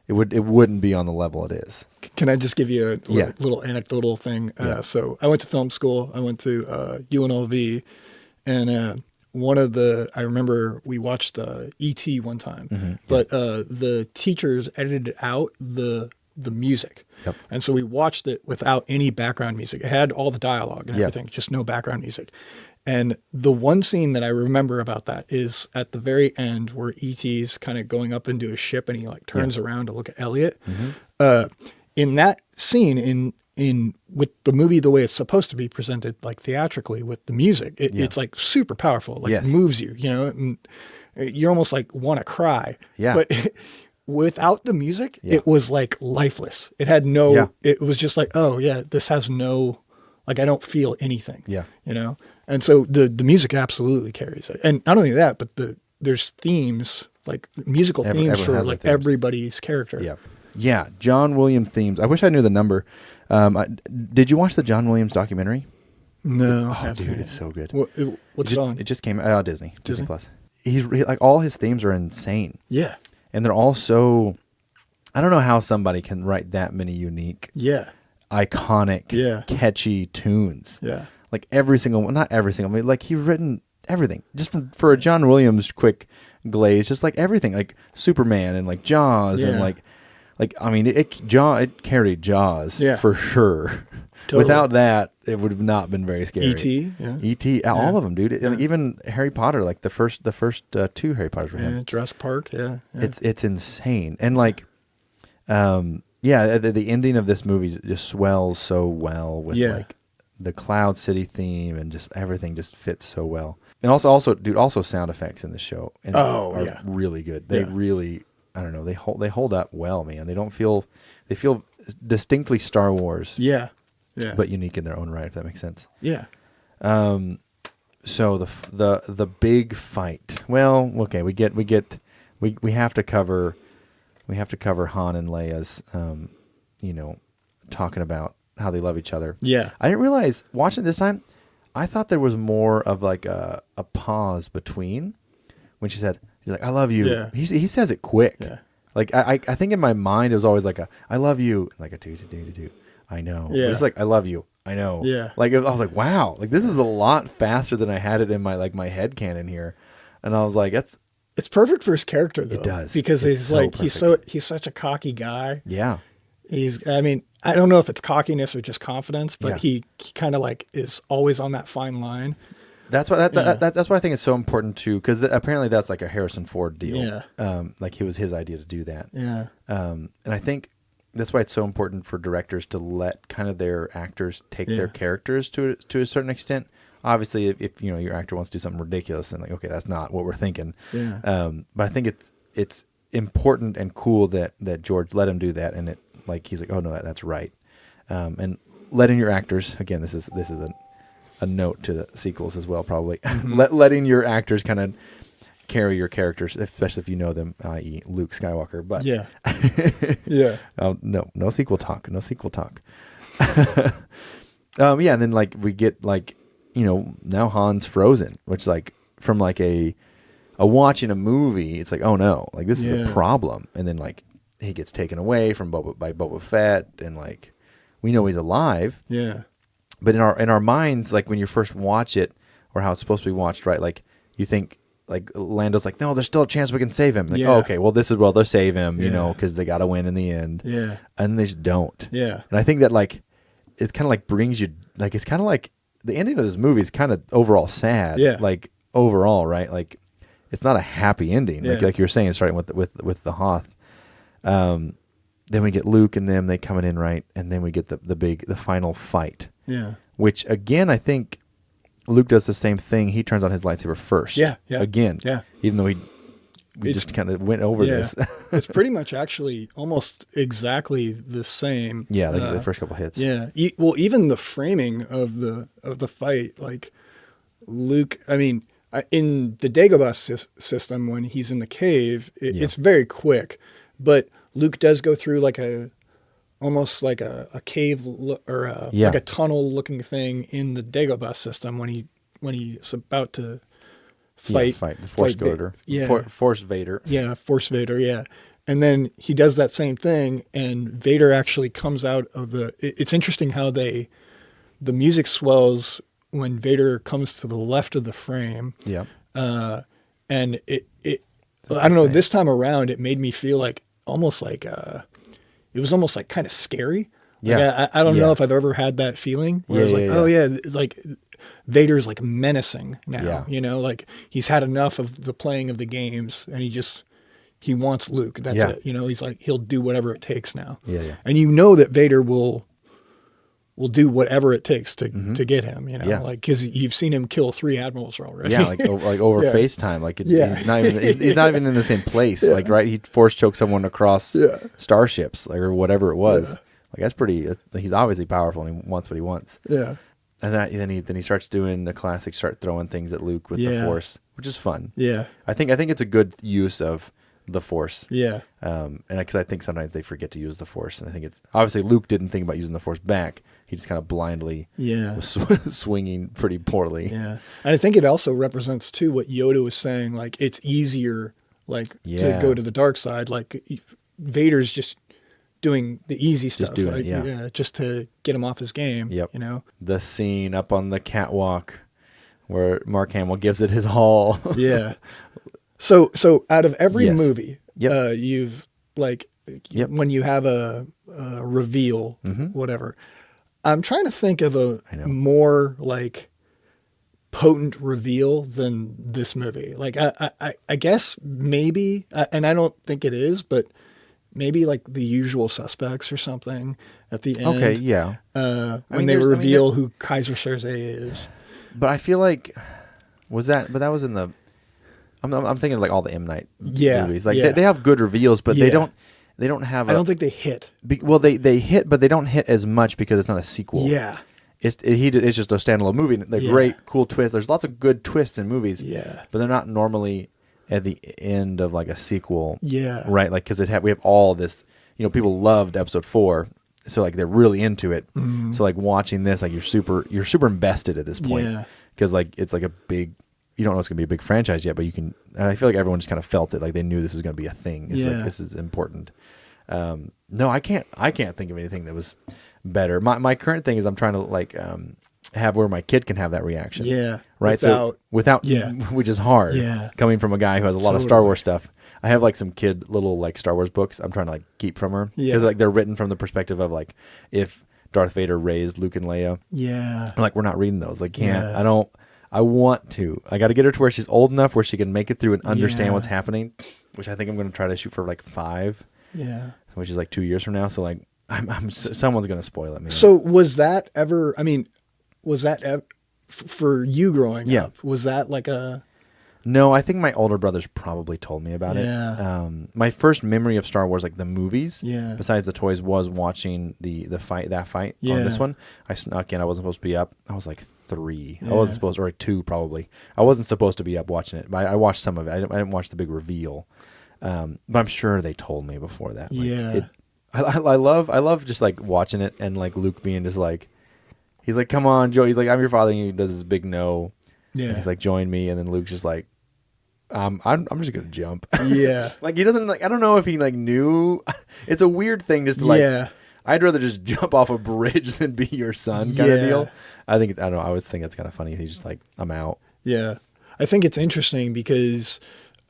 it wouldn't be on the level it is. Can I just give you a little anecdotal thing? So I went to film school. I went to UNLV, and I remember we watched E.T. one time, but the teachers edited out the music. Yep. And so we watched it without any background music. It had all the dialogue and everything, just no background music. And the one scene that I remember about that is at the very end where E.T.'s kind of going up into a ship and he like turns around to look at Elliot. In that scene, in with the movie the way it's supposed to be presented, like theatrically with the music, it's like super powerful, like moves you, you know, and you almost like want to cry. Yeah. But without the music, it was like lifeless. It had no, it was just like, oh yeah, this has no, like I don't feel anything. Yeah. You know? And so the music absolutely carries it. And not only that, but there's themes, like musical themes for like everybody's character. Yeah. Yeah. John Williams themes. I wish I knew the number. Did you watch the John Williams documentary? No. Oh, dude, it's so good. What's it on? It just came out. Disney Plus. He's like all his themes are insane. Yeah. And they're all so, I don't know how somebody can write that many unique, iconic, catchy tunes. Yeah. Like every single one, not every single one, like he's written everything just for a John Williams quick glaze, just like everything, like Superman and like Jaws and like I mean it carried Jaws for sure. Totally. Without that, it would have not been very scary. E.T., all of them, dude. And even Harry Potter, like the first two Harry Potters were him. Jurassic Park, It's insane, and like, the ending of this movie just swells so well with like the Cloud City theme and just everything just fits so well. And also sound effects in the show are really good. They really, I don't know, they hold up well, man. They feel distinctly Star Wars. Yeah. But unique in their own right, if that makes sense. Yeah. So the big fight. Well, okay, we have to cover Han and Leia's talking about how they love each other. Yeah. I didn't realize watching it this time, I thought there was more of like a pause between when she's like, I love you. Yeah. He says it quick. Yeah. Like I think in my mind it was always like I love you, like a do. I know. Yeah. It's like I love you. I know. Yeah. Like I was like, wow, like this is a lot faster than I had it in my head canon here. And I was like, it's perfect for his character though. It does. Because it's he's so like perfect. he's such a cocky guy. Yeah. I don't know if it's cockiness or just confidence, but Yeah. he kind of like is always on that fine line. That's why that's why I think it's so important too, because apparently that's like a Harrison Ford deal. Yeah. Like it was his idea to do that. Yeah. And I think that's why it's so important for directors to let kind of their actors take their characters to a certain extent. Obviously, if your actor wants to do something ridiculous, then like, okay, that's not what we're thinking. Yeah. But I think it's important and cool that George let him do that, and he's like, oh no, that's right. And letting your actors, again, this is a note to the sequels as well, probably. Letting your actors kind of carry your characters, especially if you know them, i.e. Luke Skywalker. But yeah. Yeah. No sequel talk. And then like we get like, now Han's frozen, which like from like a watching a movie, it's like, oh no, like this is a problem. And then like he gets taken away by Boba Fett, and like we know he's alive. Yeah. But in our minds, like when you first watch it, or how it's supposed to be watched, right? Like you think like Lando's like, no, there's still a chance we can save him. Like, oh, okay, well they'll save him, because they got to win in the end. Yeah. And they just don't. Yeah. And I think that like it kind of like brings you, like it's kind of like the ending of this movie is kind of overall sad. Yeah. Like overall, right? Like it's not a happy ending. Yeah. Like you were saying, starting with the Hoth. Then we get Luke and them, they coming in, right? And then we get the final fight. Yeah. Which again, I think Luke does the same thing. He turns on his lightsaber first. Yeah. Yeah. Again. Yeah. Even though we just kind of went over this. It's pretty much actually almost exactly the same. Yeah, like the first couple hits. Yeah. Well, even the framing of the fight, like Luke, I mean, in the Dagobah system, when he's in the cave, it's very quick, but Luke does go through like almost like a cave like a tunnel looking thing in the Dagobah system when he's about to fight the Force Vader. Force Vader. Yeah, Force Vader, yeah. And then he does that same thing, and Vader actually comes out of it's interesting how the music swells when Vader comes to the left of the frame. Yeah. And I don't know, this time around it made me feel like almost like it was almost like kind of scary. Like Yeah. I don't know if I've ever had that feeling where I was like, oh yeah, like Vader's like menacing now, like he's had enough of the playing of the games and he wants Luke. That's it. He's like, he'll do whatever it takes now. Yeah. And that Vader will do whatever it takes to get him, like, cause you've seen him kill 3 admirals already. Yeah. Like over FaceTime. Like he's not even in the same place. Like, right. He force choked someone across starships, like, or whatever it was. Yeah. Like that's pretty, he's obviously powerful and he wants what he wants. Yeah. And then he starts doing the classic, start throwing things at Luke with the Force, which is fun. Yeah. I think it's a good use of the Force. Yeah. And because I think sometimes they forget to use the Force, and I think it's obviously Luke didn't think about using the Force back. He just kind of blindly was swinging pretty poorly. Yeah. And I think it also represents too what Yoda was saying. Like it's easier, like to go to the dark side. Like Vader's just doing the easy stuff. Just doing it, just to get him off his game. Yep. The scene up on the catwalk where Mark Hamill gives it his all. Yeah. So out of every movie, you've like when you have a reveal, whatever. I'm trying to think of a more like potent reveal than this movie. Like I guess maybe, and I don't think it is, but maybe like The Usual Suspects or something at the end. Okay, yeah. When they reveal who Kaiser Soze is. But I feel like that was in the. I'm thinking of like all the M. Night movies. Like they have good reveals, but they don't have. I don't think they hit. They hit, but they don't hit as much because it's not a sequel. Yeah. It's just a standalone movie. They're great, cool twists. There's lots of good twists in movies. Yeah. But they're not normally at the end of like a sequel. Yeah. Right? Like, because we have all this, people loved episode 4. So like they're really into it. Mm. So like watching this, like you're super invested at this point. Yeah. Because like it's like a big, you don't know it's gonna be a big franchise yet, but you can. And I feel like everyone just kind of felt it. Like they knew this was gonna be a thing. It's like, this is important. No, I can't think of anything that was better. My current thing is I'm trying to like have where my kid can have that reaction. Yeah. Right. Without which is hard. Yeah. Coming from a guy who has a lot of Star Wars stuff. I have like some kid little like Star Wars books I'm trying to like keep from her. Yeah. Because like they're written from the perspective of like if Darth Vader raised Luke and Leia. Yeah. I'm like, we're not reading those. Like I want to. I got to get her to where she's old enough where she can make it through and understand what's happening, which I think I'm going to try to shoot for like 5. Yeah. Which is like 2 years from now. So like someone's going to spoil it. Man. So was that ever, for you growing up, was that like a... No, I think my older brothers probably told me about it. My first memory of Star Wars, like the movies, besides the toys, was watching that fight on this one. I snuck in. I wasn't supposed to be up. I was like 3. I wasn't supposed to, or 2 probably. I wasn't supposed to be up watching it, but I watched some of it. I didn't watch the big reveal. But I'm sure they told me before that. Like, I love just like watching it and like Luke being just like, he's like, come on, Joe. He's like, I'm your father. And he does this big no. Yeah. And he's like, join me. And then Luke's just like, I'm just going to jump. Yeah. Like he doesn't like, I don't know if he like knew. It's a weird thing just to like, I'd rather just jump off a bridge than be your son kind of deal. I don't know. I always think it's kind of funny. He's just like, I'm out. Yeah. I think it's interesting because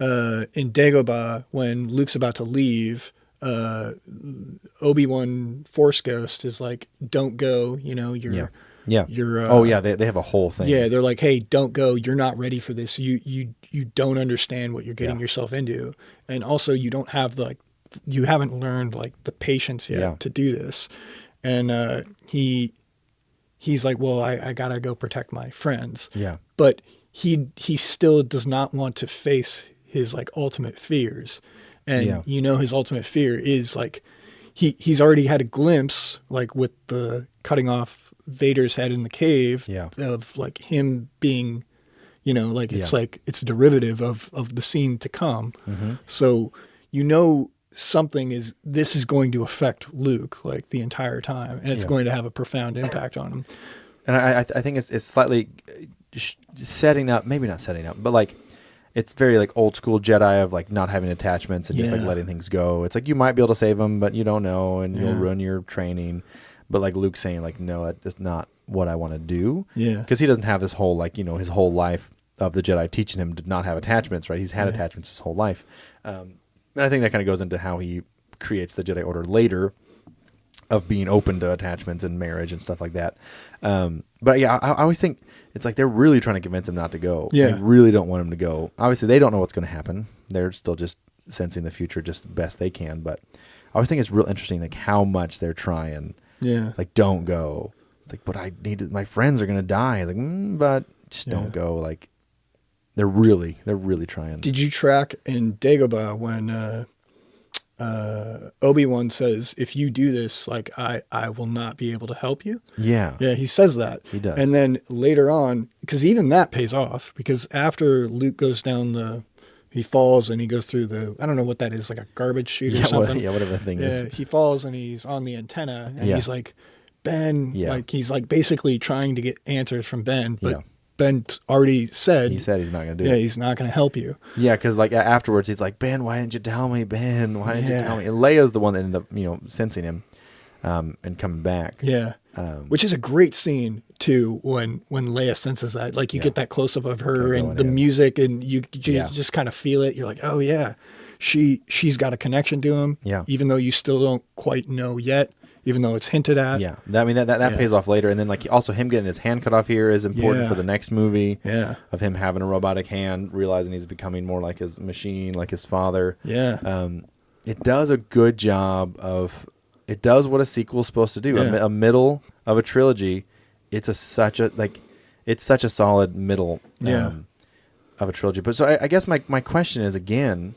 in Dagobah, when Luke's about to leave, Obi-Wan Force Ghost is like, don't go, you're they have a whole thing. Yeah, they're like, hey, don't go, you're not ready for this. You don't understand what you're getting yourself into. And also you don't have you haven't learned like the patience yet to do this. And he's like, well, I gotta go protect my friends. Yeah. But he still does not want to face his like ultimate fears. And his ultimate fear is like he's already had a glimpse like with the cutting off Vader's head in the cave of like him being, it's like it's a derivative of the scene to come. Mm-hmm. So this is going to affect Luke like the entire time, and it's going to have a profound impact on him. And I think it's slightly setting up, maybe not setting up, but like it's very like old school Jedi of like not having attachments and just like letting things go. It's like you might be able to save them, but you don't know, and you'll ruin your training. But like Luke saying like, no, that's not what I want to do. Yeah. Because he doesn't have this whole like, his whole life of the Jedi teaching him to not have attachments, right? He's had attachments his whole life. And I think that kind of goes into how he creates the Jedi Order later of being open to attachments and marriage and stuff like that. But yeah, I always think it's like they're really trying to convince him not to go. Yeah. They really don't want him to go. Obviously, they don't know what's going to happen. They're still just sensing the future just the best they can. But I always think it's real interesting like how much they're trying. Yeah. Like, don't go. It's like, but my friends are going to die. Like, but just don't go. Like, they're really trying. Did you track in Dagobah when Obi-Wan says, if you do this, like, I will not be able to help you? Yeah. Yeah, he says that. He does. And then later on, because even that pays off, because after Luke goes down he falls and he goes through I don't know what that is, like a garbage chute or something. Whatever the thing is. Yeah, he falls and he's on the antenna and he's like, Ben, like he's like basically trying to get answers from Ben, but Ben already said. He said he's not going to do it. Yeah, he's not going to help you. Yeah, because like afterwards he's like, Ben, why didn't you tell me? Ben, why didn't you tell me? And Leia's the one that ended up, sensing him and coming back. Yeah. Which is a great scene too when Leia senses that. Like you get that close up of her and the music and you just kind of feel it. You're like, oh yeah, she's got a connection to him. Yeah. Even though you still don't quite know yet, even though it's hinted at. Yeah. I mean that pays off later. And then like also him getting his hand cut off here is important for the next movie. Yeah. Of him having a robotic hand, realizing he's becoming more like his machine, like his father. Yeah. it does a good job of, it does what a sequel is supposed to do. A middle of a trilogy. It's such a solid middle of a trilogy. But so I guess my question is, again,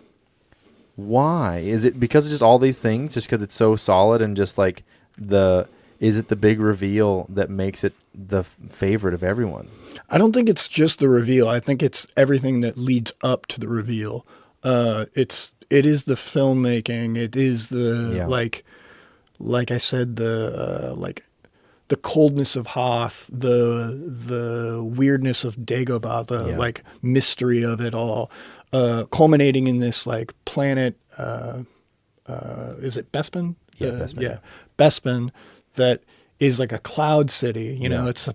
why? Is it because of just all these things? Just because it's so solid and just like is it the big reveal that makes it the favorite of everyone? I don't think it's just the reveal. I think it's everything that leads up to the reveal. It is the filmmaking. It is the like I said, the coldness of Hoth, the weirdness of Dagobah, the like mystery of it all, culminating in this like planet. Is it Bespin? Bespin. Bespin, that is like a cloud city. You know, it's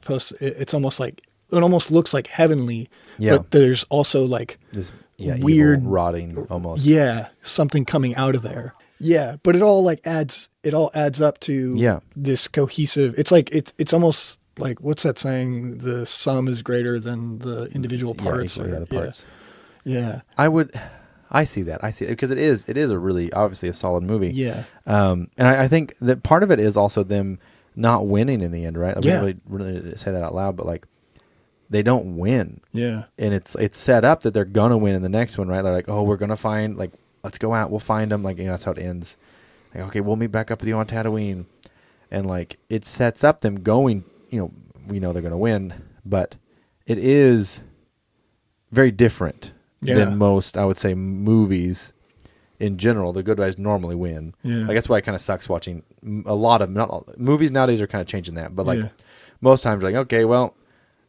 almost like, it almost looks like heavenly, but there's also like this weird evil, rotting almost. Yeah, something coming out of there. Yeah, but it all adds up to this cohesive. It's like it's almost like, what's that saying? The sum is greater than the individual parts. The parts. Yeah. I see that. I see it because it is a really, obviously a solid movie. Yeah. And I think that part of it is also them not winning in the end, right? I don't really say that out loud, but like, they don't win. Yeah. And it's set up that they're gonna win in the next one, right? They're like, oh, we're gonna find, like, let's go out, we'll find them. Like, that's how it ends. Like, okay, we'll meet back up with you on Tatooine, and like, it sets up them going. We know they're gonna win, but it is very different than most, I would say, movies in general. The good guys normally win. Yeah. Like, that's why it kind of sucks watching a lot of, not all, movies nowadays are kind of changing that, but like most times you're like, okay, well,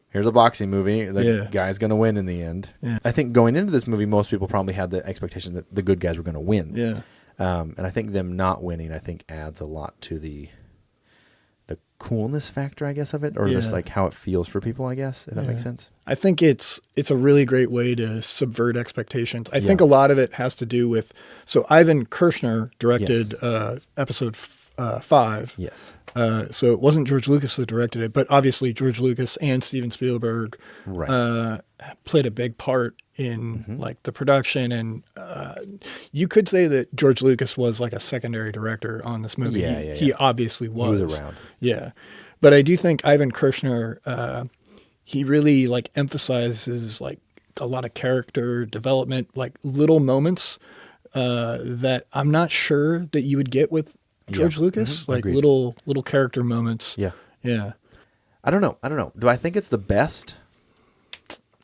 here's a boxing movie. The guy's going to win in the end. Yeah. I think going into this movie, most people probably had the expectation that the good guys were going to win. Yeah. And I think them not winning, I think, adds a lot to the coolness factor, I guess, of it, or just like how it feels for people, I guess, if that makes sense. I think it's a really great way to subvert expectations. I think a lot of it has to do with, so Ivan Kershner directed episode 5. Yes. So it wasn't George Lucas that directed it, but obviously George Lucas and Steven Spielberg played a big part in like the production, and you could say that George Lucas was like a secondary director on this movie. He obviously was. He was around. Yeah. But I do think Ivan Kershner, he really like emphasizes like a lot of character development, like little moments that I'm not sure that you would get with George Lucas, like Agreed. little character moments. Yeah. Yeah. I don't know. Do I think it's the best?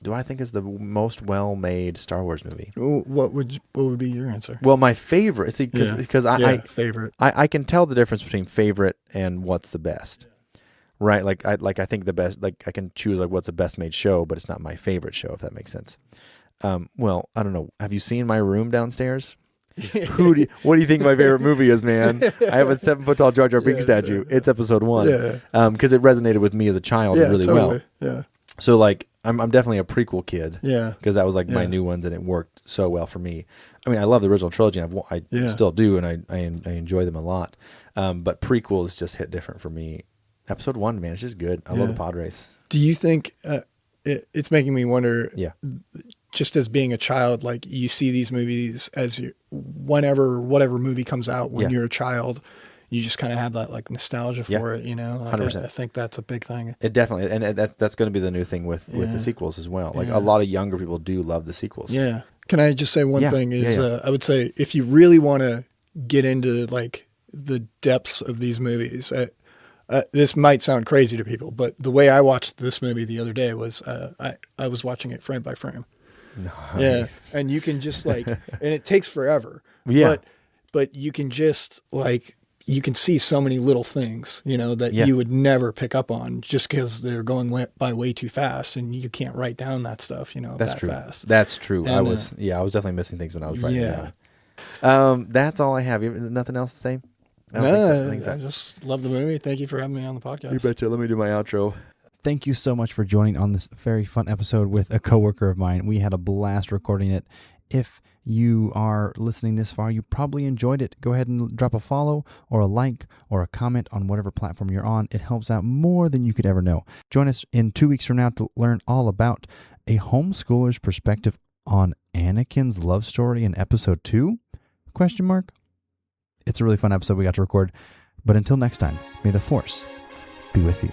Do I think it's the most well-made Star Wars movie? What would be your answer? Well, my favorite, see, because favorite. I can tell the difference between favorite and what's the best, right? Like I think the best, like I can choose like what's the best made show, but it's not my favorite show, if that makes sense. Well, I don't know. Have you seen my room downstairs? What do you think my favorite movie is, man? I have a 7-foot-tall Jar Jar Binks statue. It's episode 1. Because it resonated with me as a child really well. Yeah. So like, I'm definitely a prequel kid. Yeah. Because that was like my new ones, and it worked so well for me. I mean, I love the original trilogy, and I still do, and I enjoy them a lot. But prequels just hit different for me. Episode 1, man, it's just good. I love the pod race. Do you think it's making me wonder? Yeah. Just as being a child, like you see these movies as whatever movie comes out when you're a child, you just kind of have that like nostalgia for it, you know? Like 100%. I think that's a big thing. It definitely, and that's going to be the new thing with the sequels as well. Like a lot of younger people do love the sequels. Yeah. Can I just say one thing is I would say if you really want to get into like the depths of these movies, this might sound crazy to people, but the way I watched this movie the other day was I was watching it frame by frame. Nice. Yeah, and you can just like, and it takes forever. Yeah, but you can just like, you can see so many little things, you know, that you would never pick up on just because they're going by way too fast, and you can't write down that stuff, you know, that's that true. fast. That's true. And, I was definitely missing things when I was writing it down. That's all I have. You have nothing else to say? I just love the movie. Thank you for having me on the podcast. You betcha. Let me do my outro. Thank you so much for joining on this very fun episode with a coworker of mine. We had a blast recording it. If you are listening this far, you probably enjoyed it. Go ahead and drop a follow or a like or a comment on whatever platform you're on. It helps out more than you could ever know. Join us in 2 weeks from now to learn all about a homeschooler's perspective on Anakin's love story in episode 2? ? it's a really fun episode we got to record. But until next time, may the Force be with you.